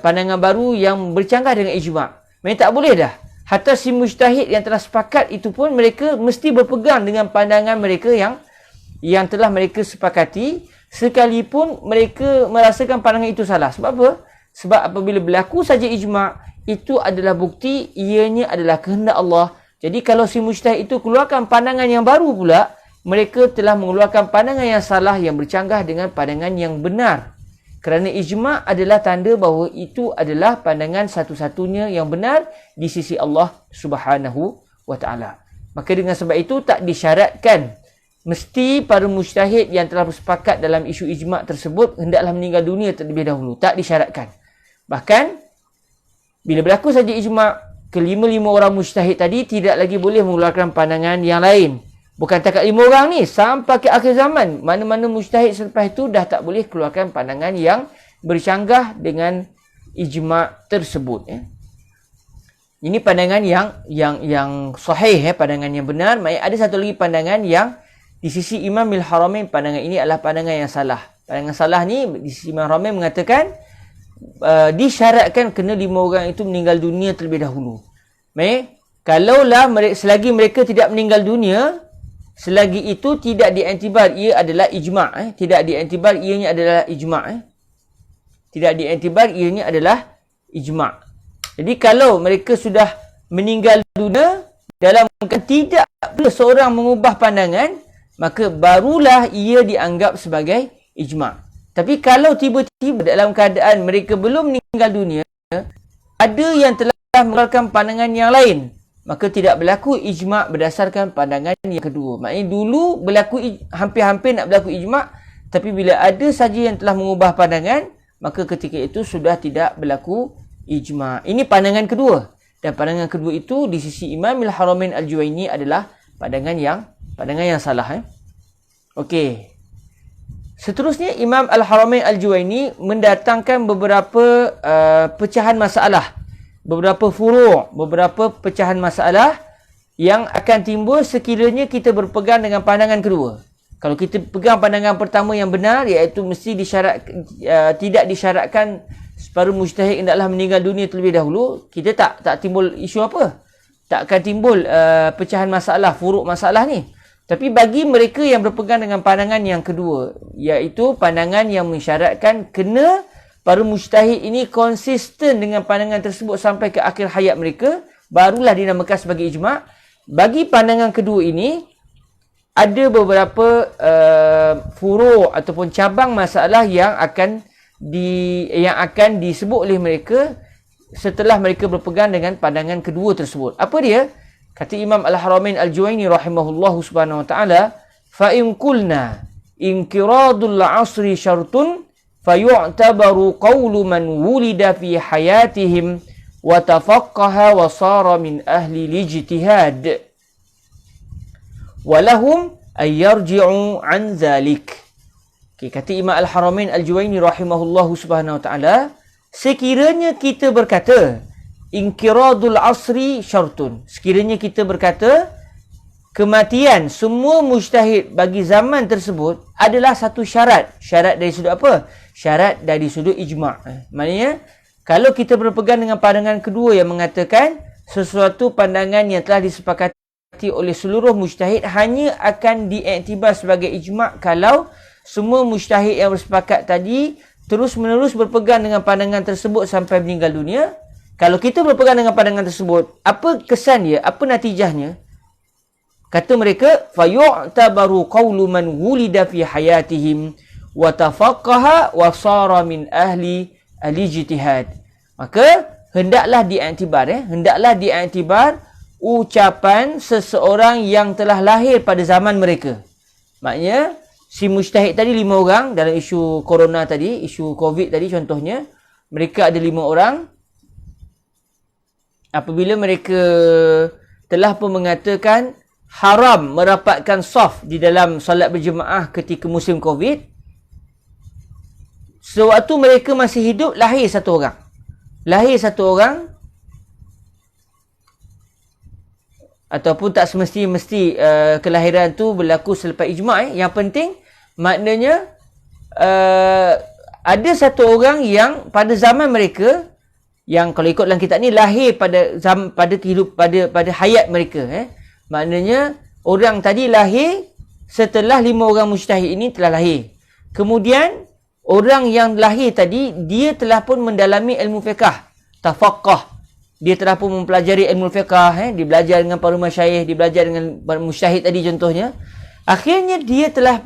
pandangan baru yang bercanggah dengan ijma'. Mereka tak boleh dah. Hatta si mujtahid yang telah sepakat itu pun mereka mesti berpegang dengan pandangan mereka yang telah mereka sepakati, sekalipun mereka merasakan pandangan itu salah. Sebab apa? Sebab apabila berlaku saja ijma', itu adalah bukti ianya adalah kehendak Allah. Jadi kalau si mujtahid itu keluarkan pandangan yang baru pula, mereka telah mengeluarkan pandangan yang salah yang bercanggah dengan pandangan yang benar. Kerana ijma' adalah tanda bahawa itu adalah pandangan satu-satunya yang benar di sisi Allah Subhanahu wa taala. Maka dengan sebab itu tak disyaratkan mesti para mujtahid yang telah bersepakat dalam isu ijma' tersebut hendaklah meninggal dunia terlebih dahulu. Tak disyaratkan. Bahkan bila berlaku saja ijma', kelima-lima orang mujtahid tadi tidak lagi boleh mengeluarkan pandangan yang lain. Bukan takat 5 orang ni, sampai ke akhir zaman, mana-mana mujtahid selepas itu dah tak boleh keluarkan pandangan yang bercanggah dengan ijma' tersebut. Ini pandangan yang sahih, pandangan yang benar. Ada satu lagi pandangan yang di sisi Imam Al-Haramain, pandangan ini adalah pandangan yang salah. Pandangan salah ni di sisi Imam Al-Haramain mengatakan disyaratkan kena 5 orang itu meninggal dunia terlebih dahulu. Kalaulah selagi mereka tidak meninggal dunia, selagi itu tidak diiktibar ia adalah ijma'. Tidak diiktibar ianya adalah ijma'. Tidak diiktibar ianya adalah ijma'. Jadi kalau mereka sudah meninggal dunia dalam keadaan tidak perlu seorang mengubah pandangan, maka barulah ia dianggap sebagai ijma'. Tapi kalau tiba-tiba dalam keadaan mereka belum meninggal dunia, ada yang telah mengeluarkan pandangan yang lain, maka tidak berlaku ijma' berdasarkan pandangan yang kedua. Maknanya dulu berlaku hampir-hampir nak berlaku ijma', tapi bila ada saja yang telah mengubah pandangan, maka ketika itu sudah tidak berlaku ijma'. Ini pandangan kedua. Dan pandangan kedua itu di sisi Imam Al-Haramain Al-Juwaini adalah pandangan yang salah. Okey. Seterusnya Imam Al-Haramain Al-Juwaini mendatangkan beberapa pecahan masalah. Beberapa furu', beberapa pecahan masalah yang akan timbul sekiranya kita berpegang dengan pandangan kedua. Kalau kita pegang pandangan pertama yang benar, iaitu mesti tidak disyaratkan para mujtahid hendaklah meninggal dunia terlebih dahulu, kita tak timbul isu apa. Tak akan timbul pecahan masalah, furu' masalah ni. Tapi bagi mereka yang berpegang dengan pandangan yang kedua, iaitu pandangan yang mensyaratkan kena para mujtahid ini konsisten dengan pandangan tersebut sampai ke akhir hayat mereka, barulah dinamakan sebagai ijma'. Bagi pandangan kedua ini, ada beberapa furu' ataupun cabang masalah yang akan disebut oleh mereka setelah mereka berpegang dengan pandangan kedua tersebut. Apa dia? Kata Imam Al-Haramain Al-Juwaini rahimahullahu subhanahu wa ta'ala, fa in qulna inqiradul 'asri syartun fayu'tabaru qawlu man wulida fi hayatihim wa tafaqqaha wa sara min ahli lijtihad wa lahum ay yarji'u an dhalik. Okay, kata Imam Al-Haramain Al-Juwaini rahimahullahu subhanahu wa ta'ala, sekiranya kita berkata inqiradul asri syartun, sekiranya kita berkata kematian semua mujtahid bagi zaman tersebut adalah satu syarat. Syarat dari sudut apa? Syarat dari sudut ijma'. Maknanya, kalau kita berpegang dengan pandangan kedua yang mengatakan sesuatu pandangan yang telah disepakati oleh seluruh mujtahid hanya akan diiktibar sebagai ijma' kalau semua mujtahid yang bersepakat tadi terus-menerus berpegang dengan pandangan tersebut sampai meninggal dunia. Kalau kita berpegang dengan pandangan tersebut, apa kesan dia? Apa natijahnya? Kata mereka, fayu'tabaru qawlu man wulida fi hayatihim wa tafaqqaha wa sara min ahli al-ijtihad. Maka hendaklah diiktibar ucapan seseorang yang telah lahir pada zaman mereka. Maknanya si mujtahid tadi 5 orang dalam isu corona tadi, isu COVID tadi contohnya, mereka ada 5 orang. Apabila mereka telah pun mengatakan haram merapatkan saf di dalam solat berjemaah ketika musim COVID, sewaktu mereka masih hidup, lahir satu orang ataupun tak semesti kelahiran tu berlaku selepas ijma'. Yang penting maknanya ada satu orang yang pada zaman mereka, yang kalau ikut dalam kitab ni lahir pada hayat mereka. Maknanya orang tadi lahir setelah 5 orang mujtahid ini telah lahir. Kemudian orang yang lahir tadi, dia telah pun mendalami ilmu fiqh, tafaqqah. Dia telah pun mempelajari ilmu fiqh, dia belajar dengan para masyayikh, dia belajar dengan para mujtahid tadi contohnya. Akhirnya dia telah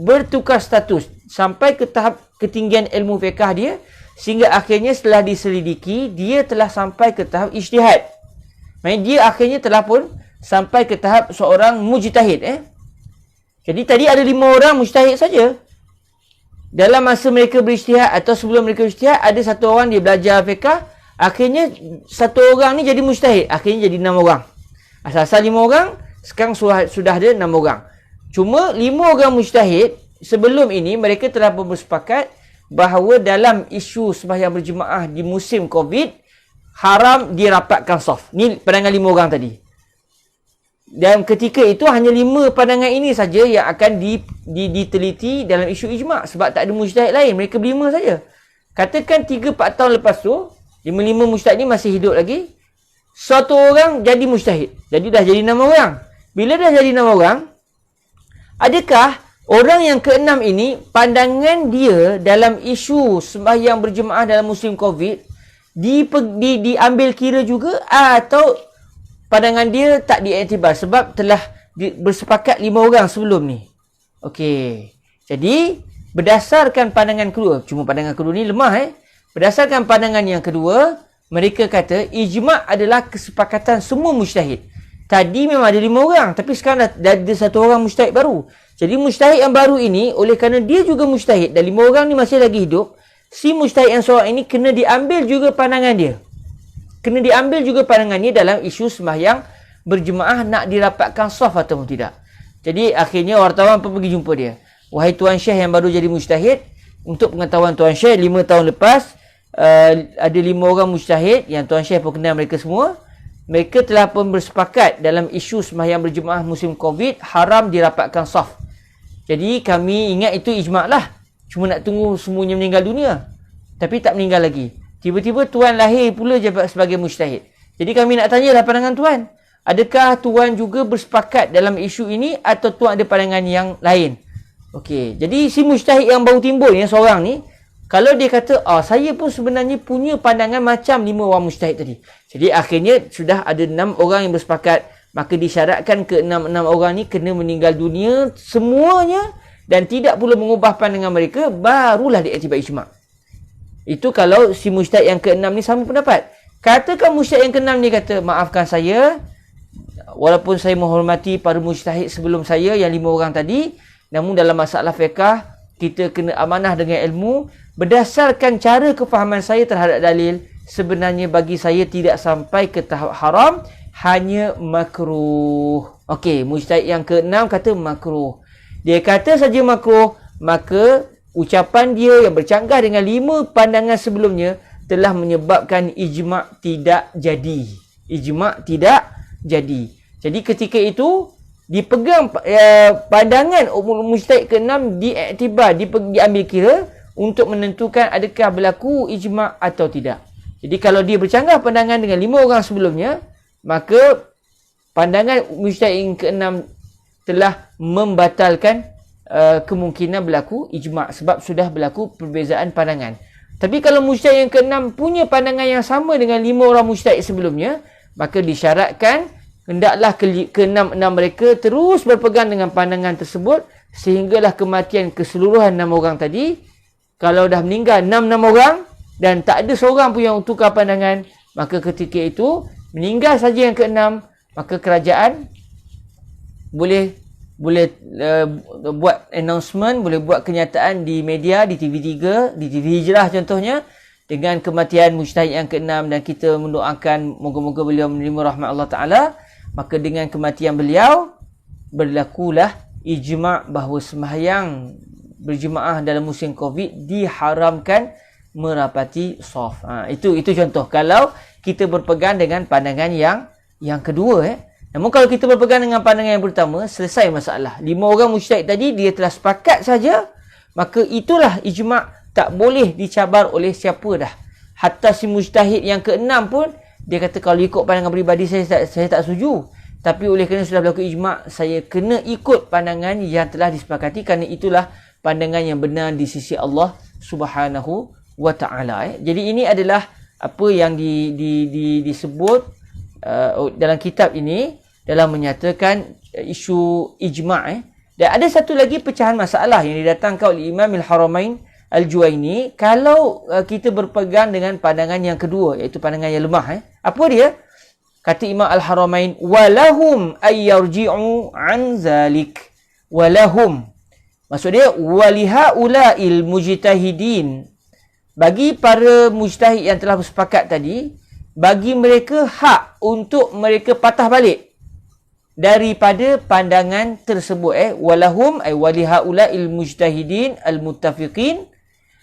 bertukar status sampai ke tahap ketinggian ilmu fiqh dia, sehingga akhirnya setelah diselidiki dia telah sampai ke tahap ijtihad. Maksudnya dia akhirnya telah pun sampai ke tahap seorang mujtahid. Jadi tadi ada 5 orang mujtahid saja. Dalam masa mereka berijtihad atau sebelum mereka berijtihad, ada 1 orang dia belajar fiqh, akhirnya 1 orang ni jadi mujtahid, akhirnya jadi 6 orang. Asal-asal 5 orang, sekarang sudah ada 6 orang. Cuma 5 orang mujtahid sebelum ini mereka telah bersepakat bahawa dalam isu sembahyang berjemaah di musim Covid haram dirapatkan saf. Ni pandangan 5 orang tadi. Dan ketika itu hanya 5 pandangan ini saja yang akan diteliti dalam isu ijma' sebab tak ada mujtahid lain, mereka berlima saja. Katakan 3-4 tahun lepas tu 5 mujtahid ni masih hidup lagi, 1 orang jadi mujtahid. Jadi dah jadi 6 orang. Bila dah jadi 6 orang, adakah orang yang ke-6 ini pandangan dia dalam isu sembahyang berjemaah dalam musim Covid diambil kira juga atau pandangan dia tak diiktibar sebab telah bersepakat 5 orang sebelum ni? Okey. Jadi berdasarkan pandangan kedua, cuma pandangan kedua ni lemah Berdasarkan pandangan yang kedua, mereka kata ijma' adalah kesepakatan semua mujtahid. Tadi memang ada 5 orang, tapi sekarang dah ada 1 orang mujtahid baru. Jadi mujtahid yang baru ini, oleh kerana dia juga mujtahid dan 5 orang ni masih lagi hidup, si mujtahid yang seorang ini kena diambil juga pandangan dia. Kena diambil juga pandangannya dalam isu sembahyang berjemaah nak dirapatkan saf atau tidak. Jadi akhirnya wartawan pun pergi jumpa dia. Wahai Tuan Syekh yang baru jadi mujtahid, untuk pengetahuan Tuan Syekh, 5 tahun lepas ada 5 orang mujtahid yang Tuan Syekh pun kenal mereka semua. Mereka telah pun bersepakat dalam isu sembahyang berjemaah musim Covid haram dirapatkan saf. Jadi kami ingat itu ijma' lah. Cuma nak tunggu semuanya meninggal dunia. Tapi tak meninggal lagi. Tiba-tiba Tuan lahir pula sebagai mujtahid. Jadi kami nak tanyalah pandangan Tuan. Adakah Tuan juga bersepakat dalam isu ini atau Tuan ada pandangan yang lain? Okey, jadi si mujtahid yang baru timbul ni, seorang ni, kalau dia kata, saya pun sebenarnya punya pandangan macam 5 orang mujtahid tadi. Jadi akhirnya sudah ada 6 orang yang bersepakat. Maka disyaratkan ke-6 orang ni kena meninggal dunia semuanya dan tidak pula mengubah pandangan mereka, barulah diiktibar ijma'. Itu kalau si mujtahid yang ke-6 ni sama pendapat. Katakan mujtahid yang ke-6 ni kata, maafkan saya, walaupun saya menghormati para mujtahid sebelum saya yang 5 orang tadi, namun dalam masalah fiqh kita kena amanah dengan ilmu. Berdasarkan cara kefahaman saya terhadap dalil, sebenarnya bagi saya tidak sampai ke tahap haram, hanya makruh. Okey, mujtahid yang ke-6 kata makruh. Dia kata saja makruh, maka ucapan dia yang bercanggah dengan 5 pandangan sebelumnya telah menyebabkan ijma' tidak jadi. Ijma' tidak jadi. Jadi ketika itu dipegang pandangan mujtahid ke-6 diiktibar, diambil kira untuk menentukan adakah berlaku ijma' atau tidak. Jadi kalau dia bercanggah pandangan dengan 5 orang sebelumnya, maka pandangan mujtahid ke-6 telah membatalkan kemungkinan berlaku ijma' sebab sudah berlaku perbezaan pandangan. Tapi kalau mujtahid yang ke-6 punya pandangan yang sama dengan 5 orang mujtahid sebelumnya, maka disyaratkan hendaklah ke-6 mereka terus berpegang dengan pandangan tersebut sehinggalah kematian keseluruhan 6 orang tadi. Kalau dah meninggal 6 orang dan tak ada seorang pun yang tukar pandangan, maka ketika itu meninggal saja yang ke-6, maka kerajaan boleh buat announcement, boleh buat kenyataan di media, di TV3, di TV Hijrah contohnya, dengan kematian mujtahid yang ke-6 dan kita mendoakan moga-moga beliau menerima rahmat Allah Ta'ala. Maka dengan kematian beliau, berlakulah ijma' bahawa sembahyang berjemaah dalam musim Covid diharamkan merapati saf. Itu contoh kalau kita berpegang dengan pandangan yang kedua. Namun kalau kita berpegang dengan pandangan yang pertama, selesai masalah. 5 orang mujtahid tadi dia telah sepakat saja, maka itulah ijma', tak boleh dicabar oleh siapa dah. Hatta si mujtahid yang ke-6 pun dia kata kalau ikut pandangan peribadi saya tak setuju. Tapi oleh kerana sudah berlaku ijma', saya kena ikut pandangan yang telah disepakati kerana itulah pandangan yang benar di sisi Allah Subhanahu wa Ta'ala. Jadi ini adalah apa yang disebut dalam kitab ini dalam menyatakan isu ijma'. Dan ada satu lagi pecahan masalah yang didatangkan oleh Imam Al-Haramain Al-Juwaini. Kalau kita berpegang dengan pandangan yang kedua, iaitu pandangan yang lemah. Apa dia? Kata Imam Al-Haramain, walahum ayyarji'u an zalik. Walahum. Maksud dia, walihaula'il mujtahidin. Bagi para mujtahid yang telah bersepakat tadi, bagi mereka hak untuk mereka patah balik daripada pandangan tersebut. Walahum ay walihaula'il mujtahidin al-muttafiqin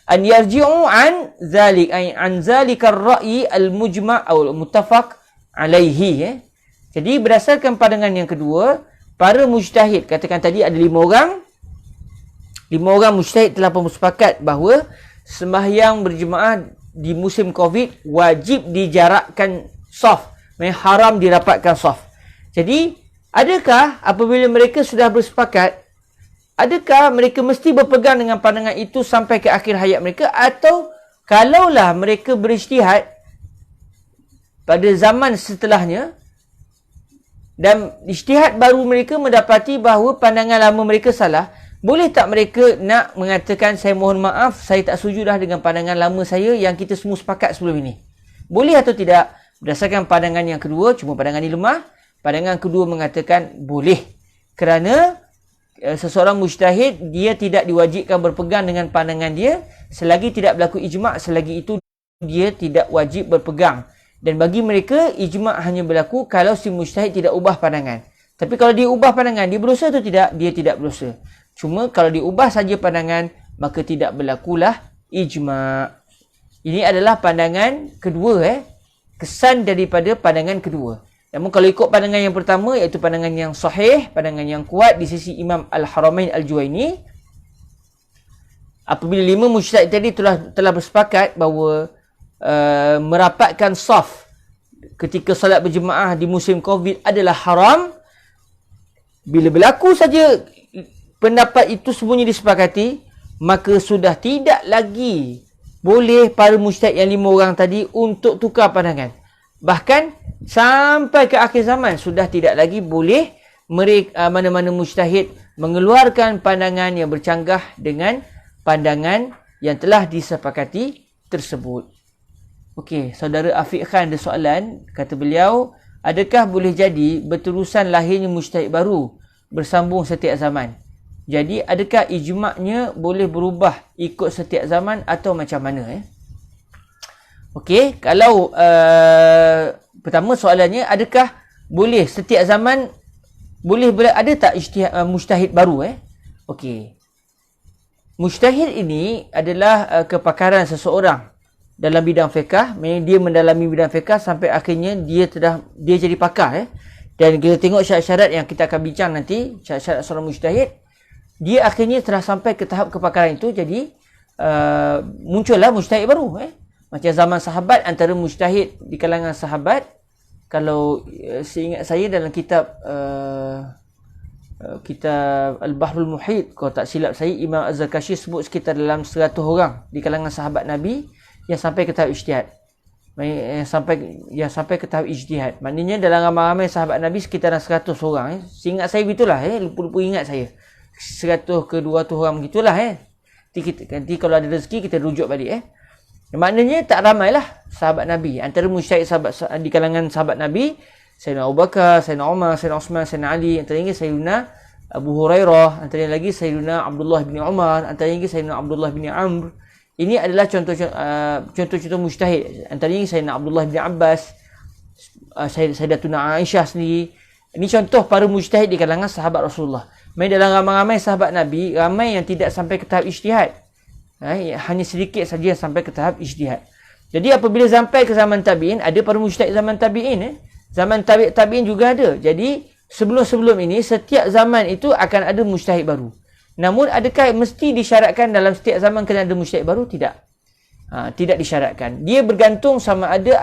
an yarji'u an zalik, ay an zalikar ra'yi al-mujma' atau muttafaq alaihi. Jadi berdasarkan pandangan yang kedua, para mujtahid, katakan tadi ada 5 orang. 5 orang mujtahid telah bersepakat bahawa sembahyang berjemaah di musim Covid wajib dijarakkan saf, haram dirapatkan saf. Jadi adakah apabila mereka sudah bersepakat, adakah mereka mesti berpegang dengan pandangan itu sampai ke akhir hayat mereka, atau kalaulah mereka berijtihad pada zaman setelahnya dan ijtihad baru mereka mendapati bahawa pandangan lama mereka salah, boleh tak mereka nak mengatakan, saya mohon maaf, saya tak setuju dah dengan pandangan lama saya yang kita semua sepakat sebelum ini? Boleh atau tidak? Berdasarkan pandangan yang kedua, cuma pandangan ini lemah. Pandangan kedua mengatakan boleh. Kerana seseorang mujtahid, dia tidak diwajibkan berpegang dengan pandangan dia selagi tidak berlaku ijma', selagi itu dia tidak wajib berpegang. Dan bagi mereka, ijma' hanya berlaku kalau si mujtahid tidak ubah pandangan. Tapi kalau dia ubah pandangan, dia berdosa atau tidak? Dia tidak berdosa. Cuma kalau dia ubah saja pandangan, maka tidak berlakulah ijma'. Ini adalah pandangan kedua, kesan daripada pandangan kedua. Namun kalau ikut pandangan yang pertama, iaitu pandangan yang sahih, pandangan yang kuat di sisi Imam Al-Haramain Al-Juwaini, apabila 5 mujtahid tadi telah bersepakat bahawa merapatkan saf ketika solat berjemaah di musim Covid adalah haram, bila berlaku saja pendapat itu semuanya disepakati, maka sudah tidak lagi boleh para mujtahid yang 5 orang tadi untuk tukar pandangan. Bahkan sampai ke akhir zaman sudah tidak lagi boleh mereka mana-mana mujtahid mengeluarkan pandangan yang bercanggah dengan pandangan yang telah disepakati tersebut. Okey, saudara Afiq Khan ada soalan. Kata beliau, adakah boleh jadi berterusan lahirnya mujtahid baru bersambung setiap zaman? Jadi adakah ijma'nya boleh berubah ikut setiap zaman atau macam mana? Okey, kalau pertama soalannya, adakah boleh setiap zaman boleh ada tak mujtahid baru? Okey. Mujtahid ini adalah kepakaran seseorang dalam bidang fiqh. Dia mendalami bidang fiqh sampai akhirnya dia jadi pakar. Dan kita tengok syarat-syarat yang kita akan bincang nanti, syarat-syarat seorang mujtahid. Dia akhirnya telah sampai ke tahap kepakaran itu, jadi muncullah mujtahid baru. Macam zaman sahabat, antara mujtahid di kalangan sahabat, kalau seingat saya dalam kitab kitab Al-Bahrul Muhit, kalau tak silap saya, Imam Az-Zarkashi sebut sekitar dalam 100 orang di kalangan sahabat Nabi yang sampai ke tahap ijtihad. Yang sampai ke tahap ijtihad. Maknanya dalam ramai-ramai sahabat Nabi sekitar 100 orang. Seingat saya begitulah. Lupa-lupa ingat saya. 100 ke 200 orang begitulah. Nanti kalau ada rezeki kita rujuk balik. Maknanya tak ramailah sahabat Nabi. Antara mujtahid sahabat di kalangan sahabat Nabi, Sayyidina Abu Bakar, Sayyidina Umar, Sayyidina Osman, Sayyidina Ali, antaranya Sayyidina Abu Hurairah, antaranya lagi Sayyidina Abdullah bin Umar, antaranya lagi Sayyidina Abdullah bin Amr. Ini adalah contoh-contoh mujtahid. Antaranya Sayyidina Abdullah bin Abbas, Sayyidatuna Aisyah sendiri. Ini contoh para mujtahid di kalangan sahabat Rasulullah. Dalam ramai-ramai sahabat Nabi, ramai yang tidak sampai ke tahap ijtihad. Hanya sedikit saja yang sampai ke tahap ijtihad. Jadi apabila sampai ke zaman tabi'in, ada para mujtahid zaman tabi'in. Zaman tabi'in juga ada. Jadi sebelum-sebelum ini, setiap zaman itu akan ada mujtahid baru. Namun adakah mesti disyaratkan dalam setiap zaman kena ada mujtahid baru? Tidak. Tidak disyaratkan. Dia bergantung sama ada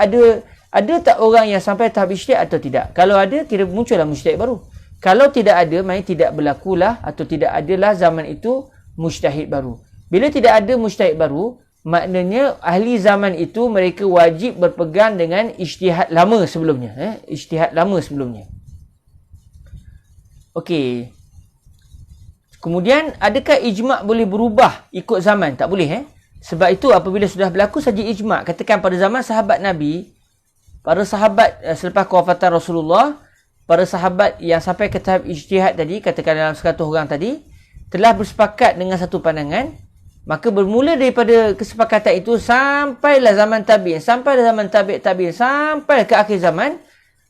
tak orang yang sampai tahap ijtihad atau tidak. Kalau ada, kira muncullah mujtahid baru. Kalau tidak ada, maknanya tidak berlakulah atau tidak adalah zaman itu mujtahid baru. Bila tidak ada mujtahid baru, maknanya ahli zaman itu mereka wajib berpegang dengan ijtihad lama sebelumnya. Ijtihad lama sebelumnya. Okey. Kemudian, adakah ijma' boleh berubah ikut zaman? Tak boleh. Sebab itu apabila sudah berlaku saja ijma', katakan pada zaman sahabat Nabi, para sahabat selepas kewafatan Rasulullah, para sahabat yang sampai ke tahap ijtihad tadi, katakan dalam 100 orang tadi, telah bersepakat dengan satu pandangan, maka bermula daripada kesepakatan itu sampailah zaman tabi'in, sampailah zaman tabi'in, sampai ke akhir zaman.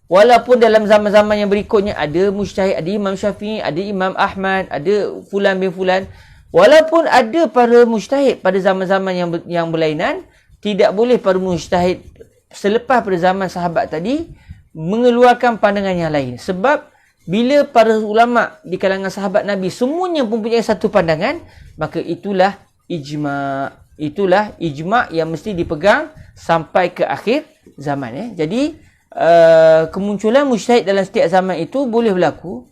Walaupun dalam zaman-zaman yang berikutnya ada mujtahid, ada Imam Syafi'i, ada Imam Ahmad, ada fulan bin fulan. Walaupun ada para mujtahid pada zaman-zaman yang berlainan, tidak boleh para mujtahid selepas pada zaman sahabat tadi mengeluarkan pandangan yang lain. Sebab bila para ulama di kalangan sahabat Nabi semuanya mempunyai satu pandangan, maka itulah ijma'. Itulah ijma' yang mesti dipegang sampai ke akhir zaman. Jadi kemunculan mujtahid dalam setiap zaman itu boleh berlaku.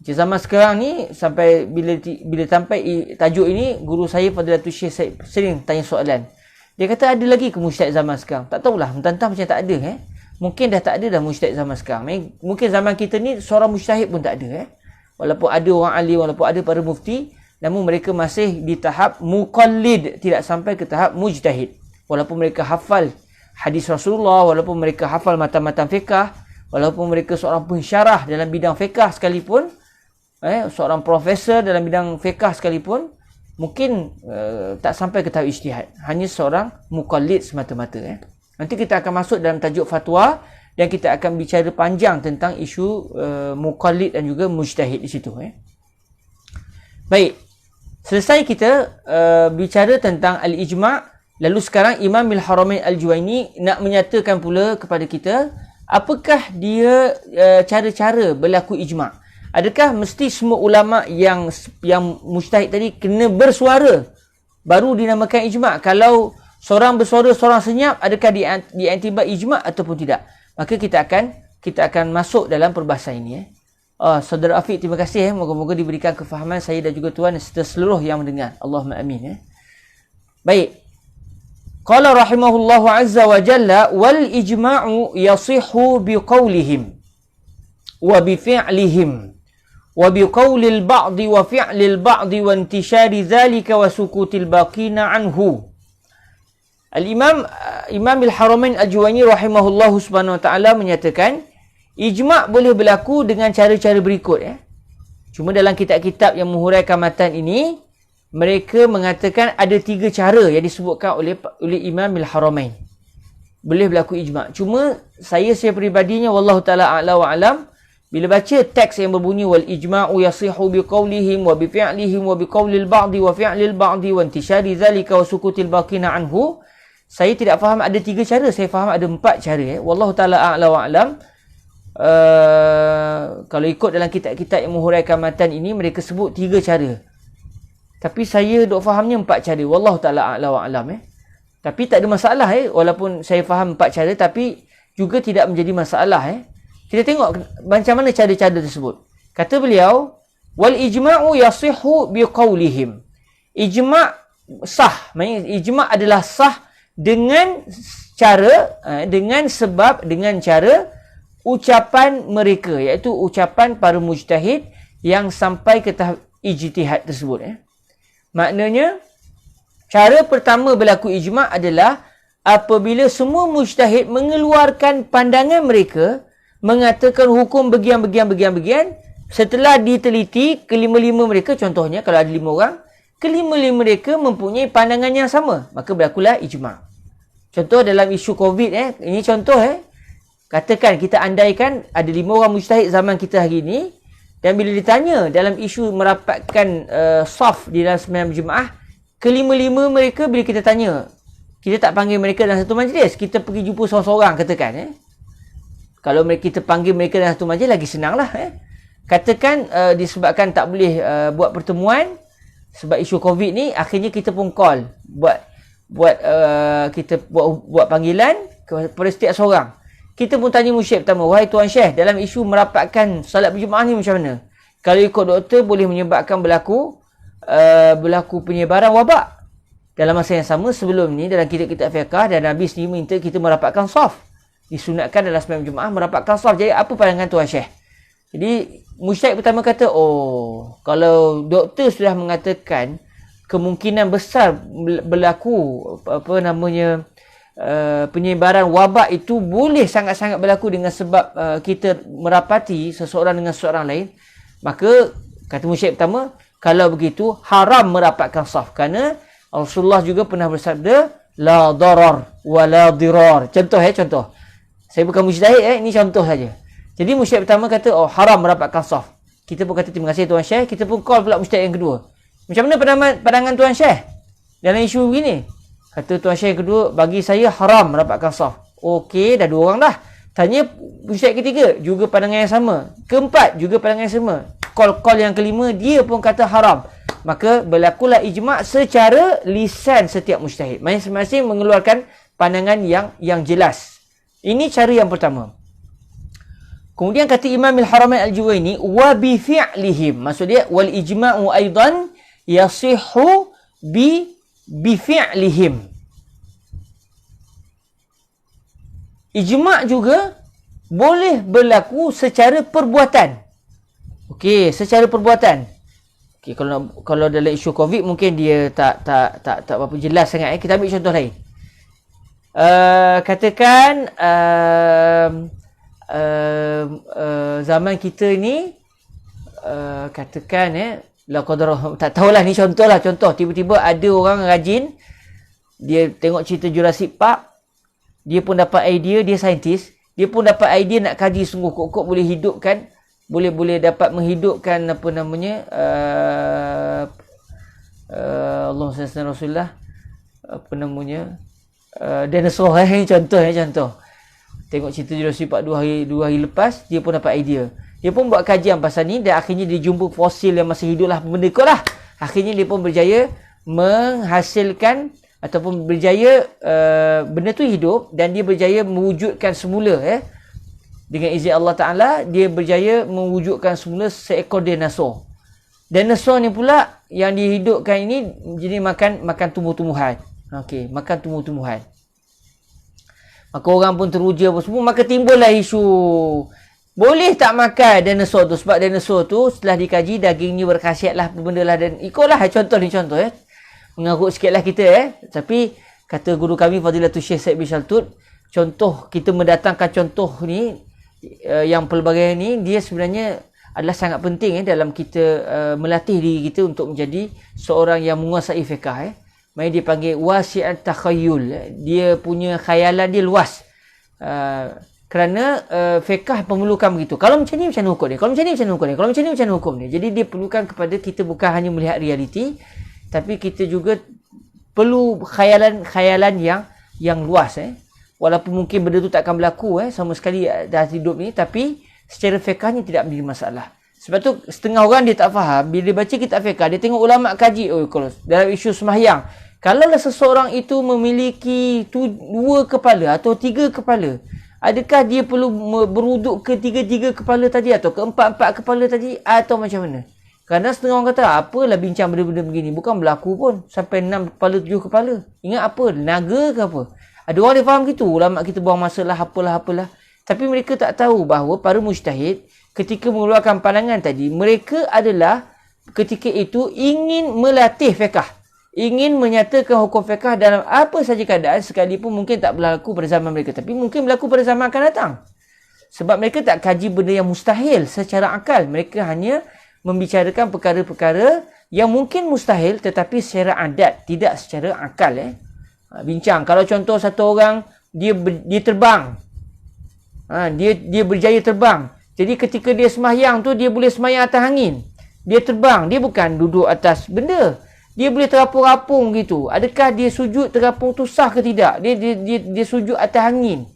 Zaman sekarang ni, sampai bila sampai tajuk ini, guru saya Fadilatul Syekh sering tanya soalan. Dia kata, ada lagi ke mujtahid zaman sekarang? Tak tahulah, mentang-mentang macam tak ada. Mungkin dah tak ada dah mujtahid zaman sekarang. Mungkin zaman kita ni seorang mujtahid pun tak ada. Walaupun ada orang alim, walaupun ada para mufti, namun mereka masih di tahap muqallid, tidak sampai ke tahap mujtahid. Walaupun mereka hafal hadis Rasulullah, walaupun mereka hafal matan-matan fiqah, walaupun mereka seorang pensyarah dalam bidang fiqah sekalipun, seorang profesor dalam bidang fiqah sekalipun, mungkin tak sampai ke tahap ijtihad. Hanya seorang muqallid semata-mata. Nanti kita akan masuk dalam tajuk fatwa dan kita akan bicara panjang tentang isu muqallid dan juga mujtahid di situ. Baik. Selesai kita bicara tentang al-ijma'. Lalu sekarang Imam Al-Haramain Al-Juwaini nak menyatakan pula kepada kita, apakah dia cara-cara berlaku ijma'? Adakah mesti semua ulama yang mujtahid tadi kena bersuara baru dinamakan ijma'? Kalau seorang bersuara, seorang senyap, adakah diiktibar ijma' ataupun tidak? Maka kita akan masuk dalam perbahasan ini. Saudara Afiq, terima kasih. Moga-moga diberikan kefahaman saya dan juga tuan serta seluruh yang mendengar. Allahumma amin. Baik. Qala rahimahullahu azza wa jalla, wal ijma'u yasihu biqaulihim wa bifi'lihim wa biqaulil ba'di wa fi'lil ba'di wa intishari dhalika wa sukutil baqina anhu. Al-Imam Al-Haramain Al-Juwaini rahimahullahu subhanahu wa ta'ala menyatakan, ijma' boleh berlaku dengan cara-cara berikut. Cuma dalam kitab-kitab yang menghuraikan matan ini, mereka mengatakan ada 3 cara yang disebutkan oleh Imam Al-Haramain. Boleh berlaku ijma'. Cuma saya peribadinya, wallahu ta'ala a'la wa alam, bila baca teks yang berbunyi wal ijma'u yasihu biqaulihim wa bifi'lihim wa biqaulil ba'di wa fi'lil ba'di wa intishari dhalika wa sukutil baqina anhu, saya tidak faham ada 3 cara, saya faham ada 4 cara. Wallahu ta'ala a'la wa alam. Kalau ikut dalam kitab-kitab yang menghuraikan matan ini, mereka sebut 3 cara. Tapi saya duk fahamnya 4 cara. Wallahu ta'ala a'la wa alam. Tapi tak ada masalah. Walaupun saya faham 4 cara, tapi juga tidak menjadi masalah. Kita tengok macam mana cara-cara tersebut. Kata beliau, wal ijma'u yasihu biqaulihim. Ijma' sah. Maksudnya ijma' adalah sah dengan cara, dengan sebab, dengan cara ucapan mereka. Iaitu ucapan para mujtahid yang sampai ke tahap ijtihad tersebut. Maknanya, cara pertama berlaku ijma' adalah apabila semua mujtahid mengeluarkan pandangan mereka, mengatakan hukum bagian-bagian, setelah diteliti, kelima-lima mereka, contohnya kalau ada 5 orang, kelima-lima mereka mempunyai pandangan yang sama, maka berlakulah ijma'. Contoh dalam isu COVID, ini contoh, katakan kita andaikan ada 5 orang mujtahid zaman kita hari ini, dan bila ditanya dalam isu merapatkan saf di dalam sembahyang berjemaah, kelima-lima mereka bila kita tanya, kita tak panggil mereka dalam satu majlis, kita pergi jumpa seorang-seorang, katakan. Kalau kita panggil mereka dalam satu majlis, lagi senanglah. Katakan disebabkan tak boleh buat pertemuan sebab isu COVID ni, akhirnya kita pun call, kita buat panggilan kepada setiap seorang. Kita pun tanya musyrik pertama, wahai Tuan Syekh, dalam isu merapatkan salat berjemaah ni macam mana? Kalau ikut doktor, boleh menyebabkan berlaku penyebaran wabak. Dalam masa yang sama, sebelum ni dalam kitab-kitab fiqah, dan Nabi sendiri minta kita merapatkan saf. Disunatkan dalam sembahyang berjemaah merapatkan saf. Jadi apa pandangan Tuan Syekh? Jadi mujtahid pertama kata, oh, kalau doktor sudah mengatakan kemungkinan besar berlaku penyebaran wabak itu boleh sangat-sangat berlaku dengan sebab kita merapati seseorang dengan seseorang lain, maka kata mujtahid pertama, kalau begitu haram merapatkan saf, kerana Rasulullah juga pernah bersabda la darar wa la dirar. Contoh. Saya bukan mujtahid, ini contoh saja. Jadi mujtahid pertama kata, oh, haram merapatkan saf. Kita pun kata terima kasih Tuan Syekh, kita pun call pula mujtahid yang kedua. Macam mana pandangan Tuan Syekh dalam isu begini? Kata Tuan Syekh yang kedua, bagi saya haram merapatkan saf. Okey, dah 2 orang dah. Tanya mujtahid ketiga, juga pandangan yang sama. Keempat, juga pandangan yang sama. Call yang kelima, dia pun kata haram. Maka berlakulah ijma' secara lisan setiap mujtahid. Masing-masing mengeluarkan pandangan yang jelas. Ini cara yang pertama. Kemudian kata Imam Al-Haramain Al-Juwaini, wa bi fi'lihim. Maksud dia, wal ijma'u aidan yasihhu bi fi'lihim. Ijma' juga boleh berlaku secara perbuatan. Okey, secara perbuatan. Okey, kalau dalam isu COVID mungkin dia tak berapa jelas sangat. Kita ambil contoh lain. Katakan zaman kita ni, katakan la qadarah, tak tahulah, ni contoh tiba-tiba ada orang rajin, dia tengok cerita Jurassic Park, dia pun dapat idea, dia saintis, dia pun dapat idea nak kaji sungguh kok boleh hidupkan, boleh dapat menghidupkan Allahumma salli ala Rasulullah, dinosaur. Contoh. Tengok cerita Jurassic Park 2 hari lepas, dia pun dapat idea. Dia pun buat kajian pasal ni dan akhirnya dia jumpa fosil yang masih hidup lah, benda kot lah. Akhirnya dia pun berjaya menghasilkan ataupun berjaya benda tu hidup dan dia berjaya mewujudkan semula dengan izin Allah Ta'ala, dia berjaya mewujudkan semula seekor dinosaur. Dinosaur ni pula yang dihidupkan ini jadi makan tumbuh-tumbuhan. Okey, makan tumbuh-tumbuhan. Maka orang pun teruja apa semua, maka timbullah isu boleh tak makan dinosaur tu, sebab dinosaur tu setelah dikaji dagingnya berkhasiat lah, benda lah, dan ikutlah contoh mengarut sikit lah kita tapi kata guru kami Fadilatul Syekh Said bin Shaltut, contoh kita mendatangkan contoh ni yang pelbagai ni, dia sebenarnya adalah sangat penting dalam kita melatih diri kita untuk menjadi seorang yang menguasai fiqh. Mai dia panggil wasi'at takhayyul. Dia punya khayalan dia luas. Kerana fiqh memerlukan begitu. Kalau macam ni macam hukum dia. Kalau macam ni macam hukum dia. Kalau macam ni macam hukum dia. Jadi dia perlukan kepada kita bukan hanya melihat realiti, tapi kita juga perlu khayalan yang luas. Walaupun mungkin benda tu tak akan berlaku sama sekali dalam hidup ni, tapi secara fiqhnya tidak menjadi masalah. Sebab tu setengah orang dia tak faham, bila dia baca kitab fiqh, dia tengok ulama kaji, kalau dalam isu sembahyang, kalaulah seseorang itu memiliki 2 kepala atau 3 kepala, adakah dia perlu berwuduk ke 3 kepala tadi atau ke 4 kepala tadi, atau macam mana? Kerana setengah orang kata, apalah bincang benda-benda begini, bukan berlaku pun sampai 6 kepala 7 kepala. Ingat apa? Naga ke apa? Ada orang dia faham gitu, ulama kita buang masa lah, apalah. Tapi mereka tak tahu bahawa para mujtahid ketika mengeluarkan pandangan tadi, mereka adalah ketika itu ingin melatih fiqh, ingin menyatakan hukum fiqh dalam apa saja keadaan, sekalipun mungkin tak berlaku pada zaman mereka, tapi mungkin berlaku pada zaman akan datang. Sebab mereka tak kaji benda yang mustahil secara akal, mereka hanya membicarakan perkara-perkara yang mungkin mustahil tetapi secara adat, tidak secara akal. Bincang, kalau contoh satu orang dia terbang, dia berjaya terbang. Jadi ketika dia sembahyang tu, dia boleh sembahyang atas angin. Dia terbang, dia bukan duduk atas benda. Dia boleh terapung-apung gitu. Adakah dia sujud terapung tu sah ke tidak? Dia sujud atas angin.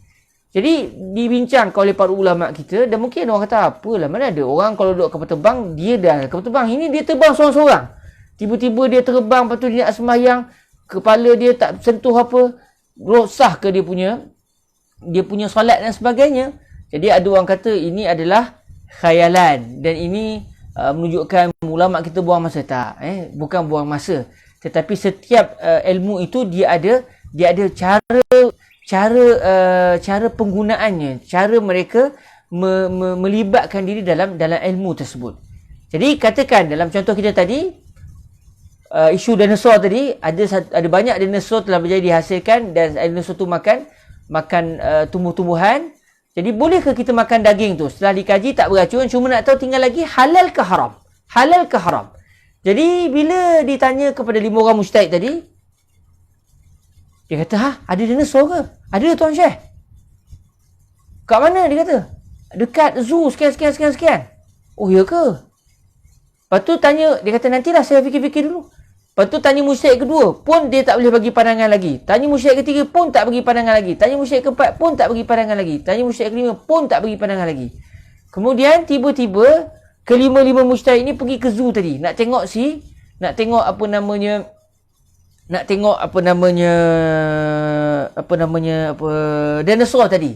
Jadi dibincangkan oleh para ulama kita, dan mungkin orang kata apalah, mana ada orang kalau duduk kapal terbang, dia dah kapal terbang. Ini dia terbang seorang-seorang. Tiba-tiba dia terbang, lepas tu dia nak sembahyang, kepala dia tak sentuh apa, sah ke dia punya solat dan sebagainya. Jadi ada orang kata ini adalah khayalan, dan ini menunjukkan ulama kita buang masa. Tak, bukan buang masa, tetapi setiap ilmu itu dia ada cara penggunaannya, cara mereka melibatkan diri dalam ilmu tersebut. Jadi katakan dalam contoh kita tadi, isu dinosaur tadi, ada banyak dinosaur telah berjadi dihasilkan dan dinosaur tu makan tumbuh-tumbuhan. Jadi bolehkah kita makan daging tu? Setelah dikaji tak beracun, cuma nak tahu tinggal lagi halal ke haram. Halal ke haram. Jadi bila ditanya kepada 5 orang mujtahid tadi, dia kata, ada dinosaur ke? Ada Tuan Syekh. Kat mana dia kata? Dekat zoo sekian. Oh ya ke? Lepas tu tanya, dia kata nantilah saya fikir-fikir dulu. Lepas tu tanya mujtahid kedua, pun dia tak boleh bagi pandangan lagi. Tanya mujtahid ketiga pun tak bagi pandangan lagi. Tanya mujtahid keempat pun tak bagi pandangan lagi. Tanya mujtahid kelima pun tak bagi pandangan lagi. Kemudian tiba-tiba kelima-lima mujtahid ni pergi ke zoo tadi. Nak tengok dinosaur tadi.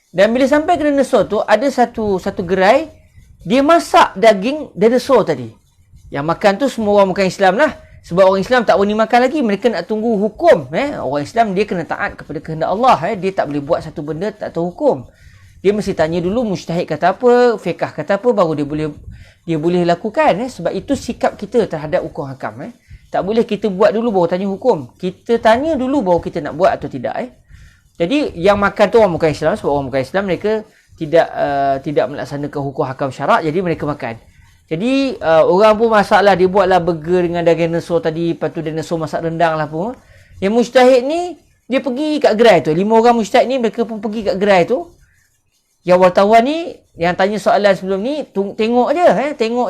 Dan bila sampai ke dinosaur tu, ada satu gerai, dia masak daging dinosaur tadi. Yang makan tu semua orang bukan Islam lah. Sebab orang Islam tak boleh makan lagi. Mereka nak tunggu hukum. Orang Islam dia kena taat kepada kehendak Allah. Dia tak boleh buat satu benda tak tahu hukum. Dia mesti tanya dulu mujtahid kata apa, fiqh kata apa, baru dia boleh lakukan. Sebab itu sikap kita terhadap hukum hakam. Tak boleh kita buat dulu baru tanya hukum. Kita tanya dulu baru kita nak buat atau tidak. Jadi yang makan tu orang bukan Islam. Sebab orang bukan Islam mereka tidak melaksanakan hukum hakam syarak. Jadi mereka makan. Jadi orang pun masak lah, dia buatlah burger dengan daging dinosaur tadi, lepas tu dinosaur masak rendang lah pun. Yang mujtahid ni, dia pergi kat gerai tu. 5 orang mujtahid ni, mereka pun pergi kat gerai tu. Yang wartawan ni, yang tanya soalan sebelum ni, tengok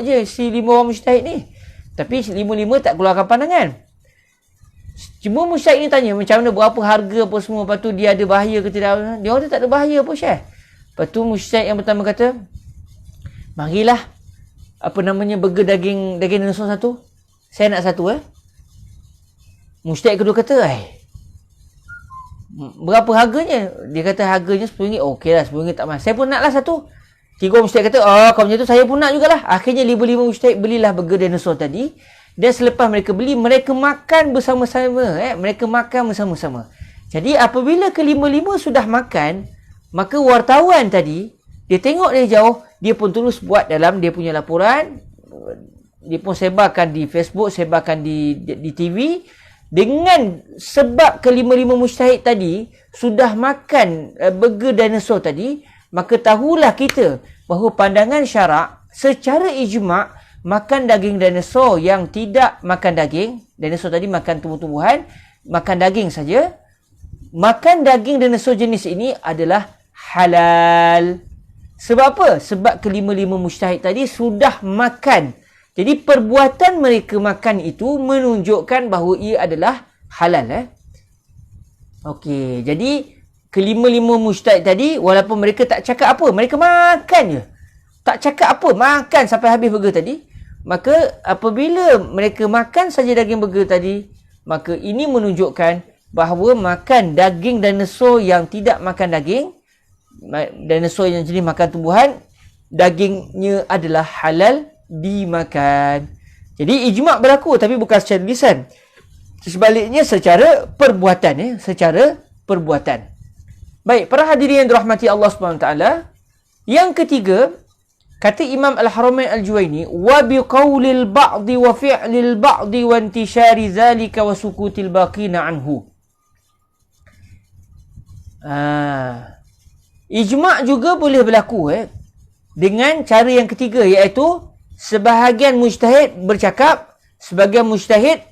je si 5 orang mujtahid ni. Tapi 5-5 tak keluarkan pandangan. Cuma mujtahid ni tanya macam mana, berapa harga apa semua, lepas tu dia ada bahaya ke tidak. Dia orang tu tak ada bahaya apa Syekh. Lepas tu mujtahid yang pertama kata, marilah burger daging dinosaur satu. Saya nak satu Mujtahid kedua kata, berapa harganya? Dia kata harganya RM10. Okey lah, RM10 tak mahal. Saya pun naklah satu. 3 mujtahid kata, kalau macam tu saya pun nak jugalah. Akhirnya 5 mujtahid belilah burger dinosaur tadi. Dan selepas mereka beli, mereka makan bersama-sama. Mereka makan bersama-sama. Jadi apabila ke-5 sudah makan, maka wartawan tadi, dia tengok dari jauh, dia pun terus buat dalam dia punya laporan. Dia pun sebarkan di Facebook, sebarkan di TV. Dengan sebab ke-5 mujtahid tadi sudah makan burger dinosaur tadi, maka tahulah kita bahawa pandangan syarak secara ijma' makan daging dinosaur yang tidak makan daging, dinosaur tadi makan tumbuh-tumbuhan, makan daging saja. Makan daging dinosaur jenis ini adalah halal. Sebab apa? Sebab ke-5 mujtahid tadi sudah makan. Jadi perbuatan mereka makan itu menunjukkan bahawa ia adalah halal. Okey, jadi ke-5 mujtahid tadi, walaupun mereka tak cakap apa, mereka makan je. Tak cakap apa, makan sampai habis burger tadi. Maka apabila mereka makan saja daging burger tadi, maka ini menunjukkan bahawa makan daging dinosaur yang tidak makan daging, dinosaur yang jenis makan tumbuhan, dagingnya adalah halal dimakan. Jadi ijma' berlaku tapi bukan secara lisan. Sebaliknya secara perbuatan. Secara perbuatan. Baik, para hadirin yang dirahmati Allah SWT. Yang ketiga, kata Imam Al-Haramain Al-Juwaini, wa biqaulil ba'di wa fi'lil ba'di wa intishari zalika wa sukutil baqina anhu. Ijma' juga boleh berlaku dengan cara yang ketiga, iaitu sebahagian mujtahid bercakap, sebahagian mujtahid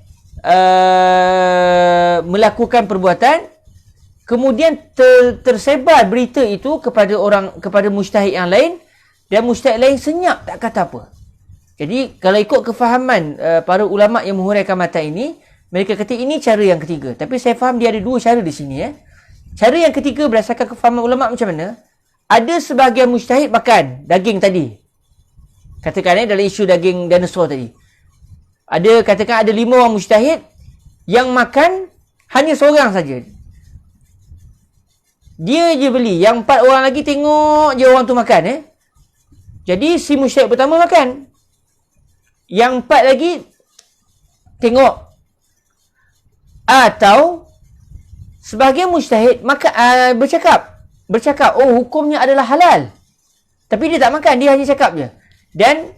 melakukan perbuatan, kemudian tersebar berita itu kepada mujtahid yang lain, dan mujtahid lain senyap tak kata apa. Jadi kalau ikut kefahaman para ulama yang menghuraikan matan ini, mereka kata ini cara yang ketiga. Tapi saya faham dia ada 2 cara di sini. Cara yang ketiga berdasarkan kefahaman ulama macam mana? Ada sebahagian mujtahid makan daging tadi. Katakan dalam isu daging dinosaur tadi. Katakan ada 5 orang mujtahid yang makan hanya seorang saja. Dia je beli. Yang 4 orang lagi tengok je orang tu makan. Jadi si mujtahid pertama makan. Yang 4 lagi tengok. Atau sebahagian mujtahid bercakap, oh hukumnya adalah halal. Tapi dia tak makan, dia hanya cakap je. Dan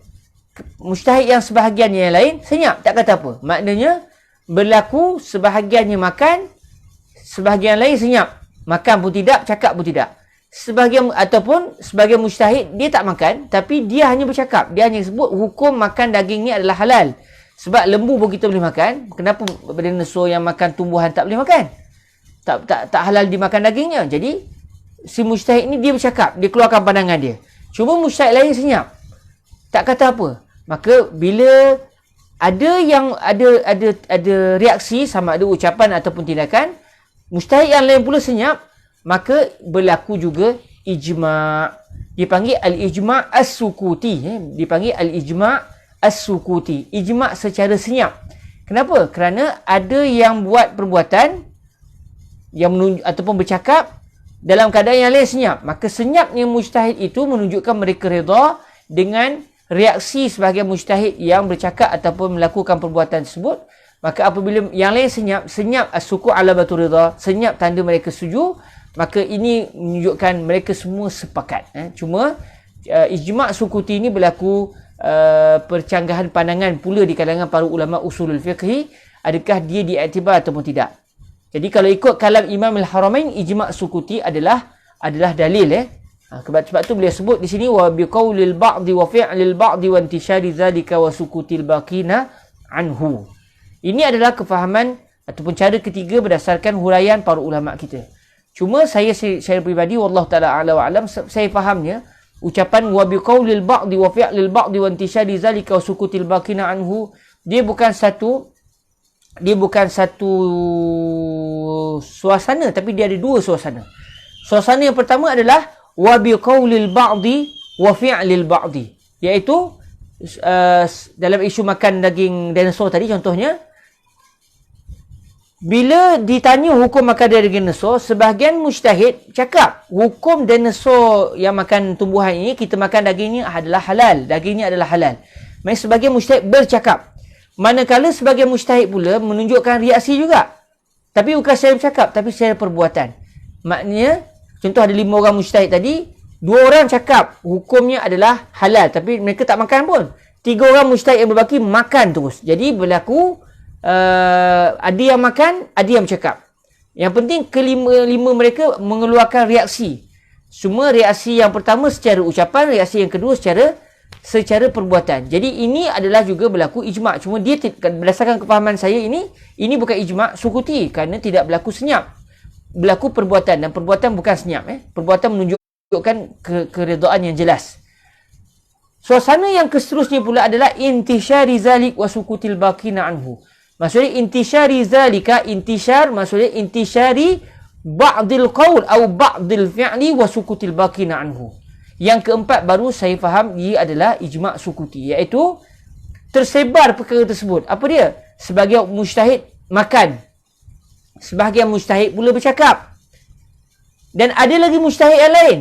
mujtahid yang sebahagian yang lain senyap, tak kata apa. Maknanya berlaku sebahagiannya makan, sebahagian lain senyap. Makan pun tidak, cakap pun tidak. Sebahagian ataupun sebahagian mujtahid dia tak makan, tapi dia hanya bercakap. Dia hanya sebut hukum makan daging ni adalah halal. Sebab lembu pun kita boleh makan. Kenapa dinosaur yang makan tumbuhan tak boleh makan? Tak halal dimakan dagingnya. Jadi si mujtahid ni dia bercakap, dia keluarkan pandangan dia. Cuma mujtahid lain senyap, tak kata apa. Maka bila ada reaksi, sama ada ucapan ataupun tindakan, mujtahid yang lain pula senyap, maka berlaku juga ijma'. Dipanggil al-ijma' as-sukuti. Dipanggil al-ijma' as-sukuti. Ijma' secara senyap. Kenapa? Kerana ada yang buat perbuatan yang ataupun bercakap dalam keadaan yang lain senyap. Maka senyapnya mujtahid itu menunjukkan mereka redha dengan reaksi sebahagian mujtahid yang bercakap ataupun melakukan perbuatan tersebut. Maka apabila yang lain senyap as-sukut alamatur ridha, senyap tanda mereka setuju, maka ini menunjukkan mereka semua sepakat. Cuma ijma' sukuti ini berlaku percanggahan pandangan pula di kalangan para ulama usulul fiqh, adakah dia diiktibar ataupun tidak. Jadi kalau ikut kalam Imam Al-Haramain, ijma' sukuti adalah dalil. Sebab tu beliau sebut di sini wa biqaulil ba'di wa fi'lil ba'di wa intishari zalika wa sukutil baqina anhu. Ini adalah kefahaman ataupun cara ketiga berdasarkan huraian para ulama kita. Cuma saya pribadi wallahu taala a'la wa alam, saya fahamnya ucapan wa biqaulil ba'di wa fi'lil ba'di wa intishari zalika wa sukutil baqina anhu, dia bukan satu suasana, tapi dia ada dua suasana. Suasana yang pertama adalah wa biqaulil ba'di wa fi'lil ba'di, iaitu dalam isu makan daging dinosaur tadi contohnya, bila ditanya hukum makan daging dinosaur, sebahagian mujtahid cakap hukum dinosaur yang makan tumbuhan ini, kita makan dagingnya adalah halal, dagingnya adalah halal. Maksudnya sebahagian mujtahid bercakap. Manakala sebahagian mujtahid pula menunjukkan reaksi juga, tapi bukan secara bercakap, tapi secara perbuatan. Maknanya contoh ada 5 orang mujtahid tadi, 2 orang cakap hukumnya adalah halal, tapi mereka tak makan pun. 3 orang mujtahid yang berbaki makan terus. Jadi berlaku ada yang makan, ada yang bercakap. Yang penting kelima mereka mengeluarkan reaksi. Semua reaksi yang pertama secara ucapan, reaksi yang kedua secara perbuatan. Jadi ini adalah juga berlaku ijma'. Cuma dia berdasarkan kefahaman saya ini bukan ijma' sukuti, kerana tidak berlaku senyap. Berlaku perbuatan, dan perbuatan bukan senyap. Perbuatan menunjukkan keredaan yang jelas. Suasana yang seterusnya pula adalah intishari zalik wa sukutil baqina anhu. Maksudnya intishari zalika, intishar maksudnya intishari ba'dil qaul atau ba'dil fi'li wa sukutil baqina anhu. Yang keempat baru saya faham dia adalah ijma' sukuti, iaitu tersebar perkara tersebut. Apa dia? Sebahagian mujtahid makan, sebahagian mujtahid pula bercakap, dan ada lagi mujtahid yang lain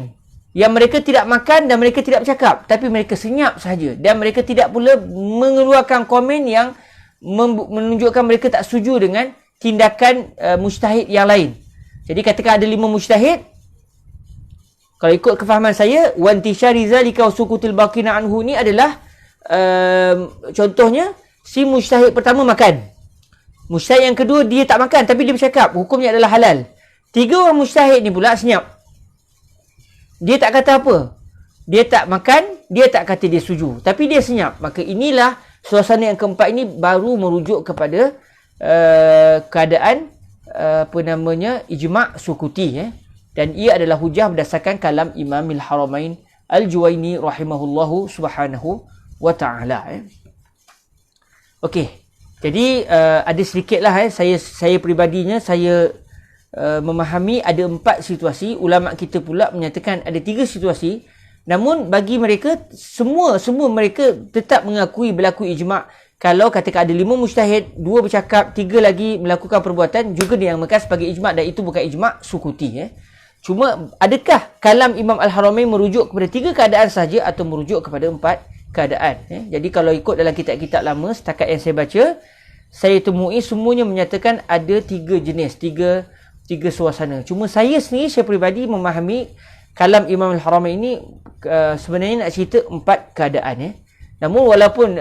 yang mereka tidak makan dan mereka tidak bercakap, tapi mereka senyap sahaja, dan mereka tidak pula mengeluarkan komen yang menunjukkan mereka tak setuju dengan tindakan mujtahid yang lain. Jadi katakan ada 5 mujtahid, kalau ikut kefahaman saya, wantishari zalika wa sukutil baqina anhu ni adalah contohnya si mujtahid pertama makan, mujtahid yang kedua dia tak makan tapi dia bercakap hukumnya adalah halal. 3 orang mujtahid ni pula senyap, dia tak kata apa, dia tak makan, dia tak kata dia setuju, tapi dia senyap. Maka inilah suasana yang keempat ini baru merujuk kepada keadaan ijma' sukuti, dan ia adalah hujah berdasarkan kalam Imam Al-Haramain Al-Juwaini rahimahullahu subhanahu wa ta'ala. Okey, jadi ada sedikitlah saya peribadinya saya memahami ada 4 situasi. Ulama kita pula menyatakan ada 3 situasi. Namun bagi mereka semua mereka tetap mengakui berlaku ijma'. Kalau katakan ada 5 mujtahid, 2 bercakap, 3 lagi melakukan perbuatan, juga dinamakan sebagai ijma', dan itu bukan ijma' sukuti. Cuma adakah kalam Imam Al-Haramain merujuk kepada 3 keadaan saja atau merujuk kepada 4 keadaan? Jadi kalau ikut dalam kitab-kitab lama setakat yang saya baca, saya temui semuanya menyatakan ada 3 jenis, 3 suasana. Cuma saya sendiri, saya peribadi memahami kalam Imam Al-Haramain ini sebenarnya nak cerita 4 keadaan. Namun walaupun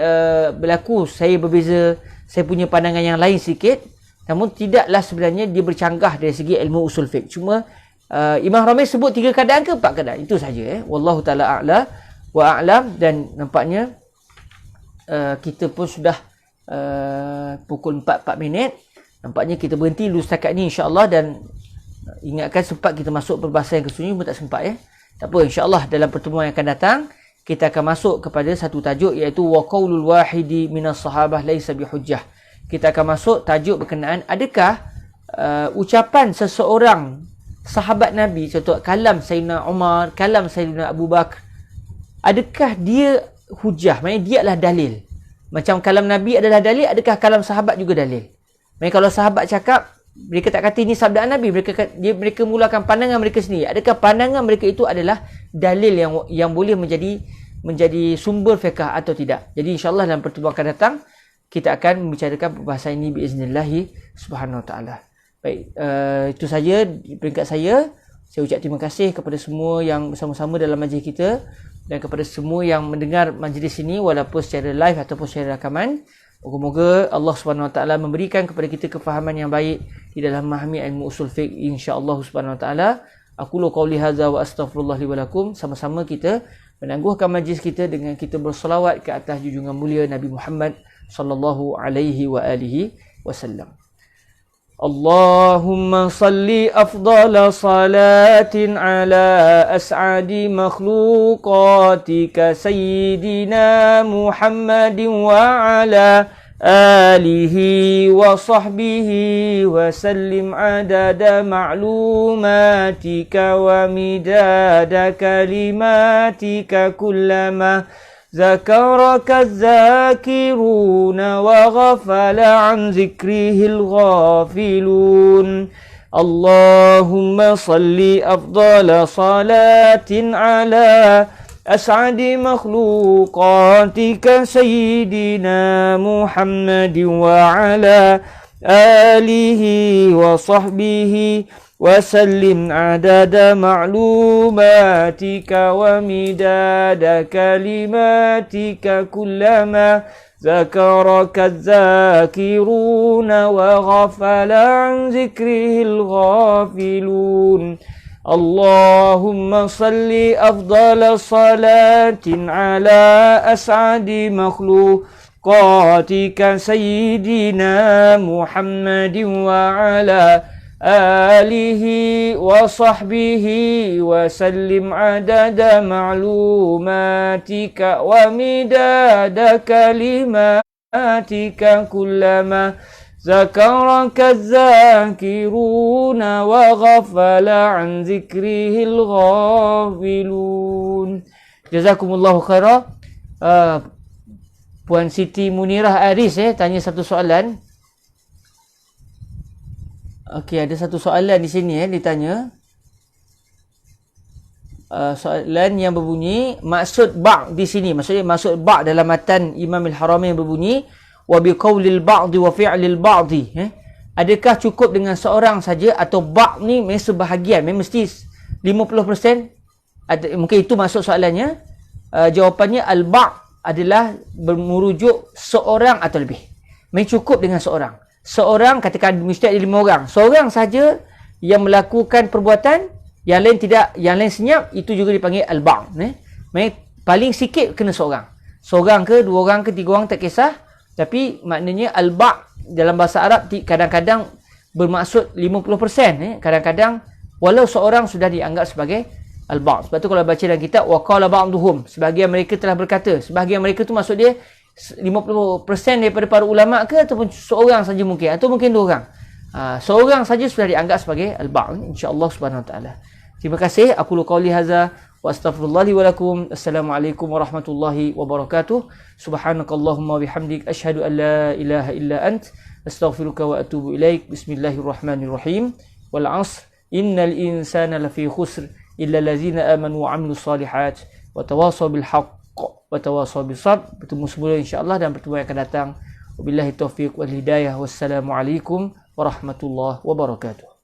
berlaku saya berbeza, saya punya pandangan yang lain sikit, namun tidaklah sebenarnya dia bercanggah dari segi ilmu usul fiqh. Cuma Imam Ramli sebut 3 keadaan ke 4 keadaan, itu saja. Wallahu taala a'la wa a'lam. Dan nampaknya kita pun sudah pukul 4 minit. Nampaknya kita berhenti dulu setakat ni insya-Allah. Dan ingatkan sempat kita masuk perbahasan yang kesunyi pun tak sempat. Tak apa, insya-Allah dalam pertemuan yang akan datang kita akan masuk kepada satu tajuk, iaitu wa qaulul wahidi minas sahabah laisa bihujjah. Kita akan masuk tajuk berkenaan adakah ucapan seseorang sahabat Nabi, contoh kalam Sayyidina Umar, kalam Sayyidina Abu Bakar, adakah dia hujah? Maksudnya dia adalah dalil. Macam kalam Nabi adalah dalil, adakah kalam sahabat juga dalil? Maksudnya kalau sahabat cakap, mereka tak kata ini sabdaan Nabi, mereka mulakan pandangan mereka sendiri. Adakah pandangan mereka itu adalah dalil yang boleh menjadi sumber fiqh atau tidak? Jadi insya-Allah dalam pertemuan akan datang kita akan membicarakan perbahasan ini biiznillah subhanahu wa taala. Baik, itu saja di peringkat saya. Saya ucap terima kasih kepada semua yang bersama-sama dalam majlis kita dan kepada semua yang mendengar majlis ini walaupun secara live ataupun secara rakaman. Moga-moga Allah Subhanahu Wa Taala memberikan kepada kita kefahaman yang baik di dalam memahami ilmu usul fiqh insya-Allah Subhanahu Wa Taala. Aku qauli hadza wa astaghfirullah li wa lakum. Sama-sama kita menangguhkan majlis kita dengan kita bersolawat ke atas junjungan mulia Nabi Muhammad sallallahu alaihi wa alihi wasallam. Allahumma salli afdala salatin ala as'adi makhluqatika sayyidina Muhammadin wa ala alihi wa sahbihi wa sallim adada ma'lumatika wa midada kalimatika kullama ذكرك الذاكرون وغفل عن ذكره الغافلون اللهم صل أفضل صلاة على أسعد مخلوقاتك سيدنا محمد وعلى آله وصحبه وسلم عدد معلوماتك ومداد كلماتك كلما ذكرك الذاكرون وغفل عن ذكره الغافلون اللهم صل أفضل صلاة على أسعد مخلوقاتك سيدنا محمد وعلى آله وصحبه وسلم عدد معلوماتك ومداد كلماتك كلما ذكرك الذاكرون وغفل عن ذكره الغافلون. Jazakumullahu khairah. Puan Siti Munirah Aris tanya satu soalan. Okey, ada satu soalan di sini ditanya. Soalan yang berbunyi, maksud ba' di sini, maksudnya maksud ba' dalam matan Imam Al-Haramain berbunyi wa bi qaulil ba'd wa fi'lil ba'd. Adakah cukup dengan seorang saja atau ba' ni memang sebahagian, memang mesti 50%? Mungkin itu maksud soalannya. Jawapannya al-ba' adalah merujuk seorang atau lebih. Memang cukup dengan seorang. Seorang, katakan mesti ada 5 orang. Seorang saja yang melakukan perbuatan, yang lain tidak, yang lain senyap, itu juga dipanggil al-ba'. Paling sikit kena seorang. Seorang ke, 2 orang ke, 3 orang tak kisah. Tapi maknanya al-ba' dalam bahasa Arab kadang-kadang bermaksud 50%. Kadang-kadang walau seorang sudah dianggap sebagai al-ba'. Sebab tu kalau baca dalam kitab wa qala ba'duhum, sebahagian mereka telah berkata. Sebahagian mereka tu maksud dia 50% daripada para ulama ke, ataupun seorang saja mungkin, atau mungkin 2 orang. Seorang saja sudah dianggap sebagai al-ba', insya-Allah Subhanahu wa taala. Terima kasih. Aku qauli hadza wa astaghfirullah li wa lakum. Assalamualaikum warahmatullahi wabarakatuh. Subhanakallahumma bihamdik asyhadu an la ilaha illa ant astaghfiruka wa atubu ilaik. Bismillahirrahmanirrahim. Wal 'asr innal insana lafi khusr illa allazina amanu wa 'amilus solihat wa tawasaw bil haqq wa tawasaw bis sabr. Bertemu semula insya-Allah dalam pertemuan yang akan datang. Wabillahi taufiq wal hidayah. Wassalamualaikum warahmatullahi wabarakatuh.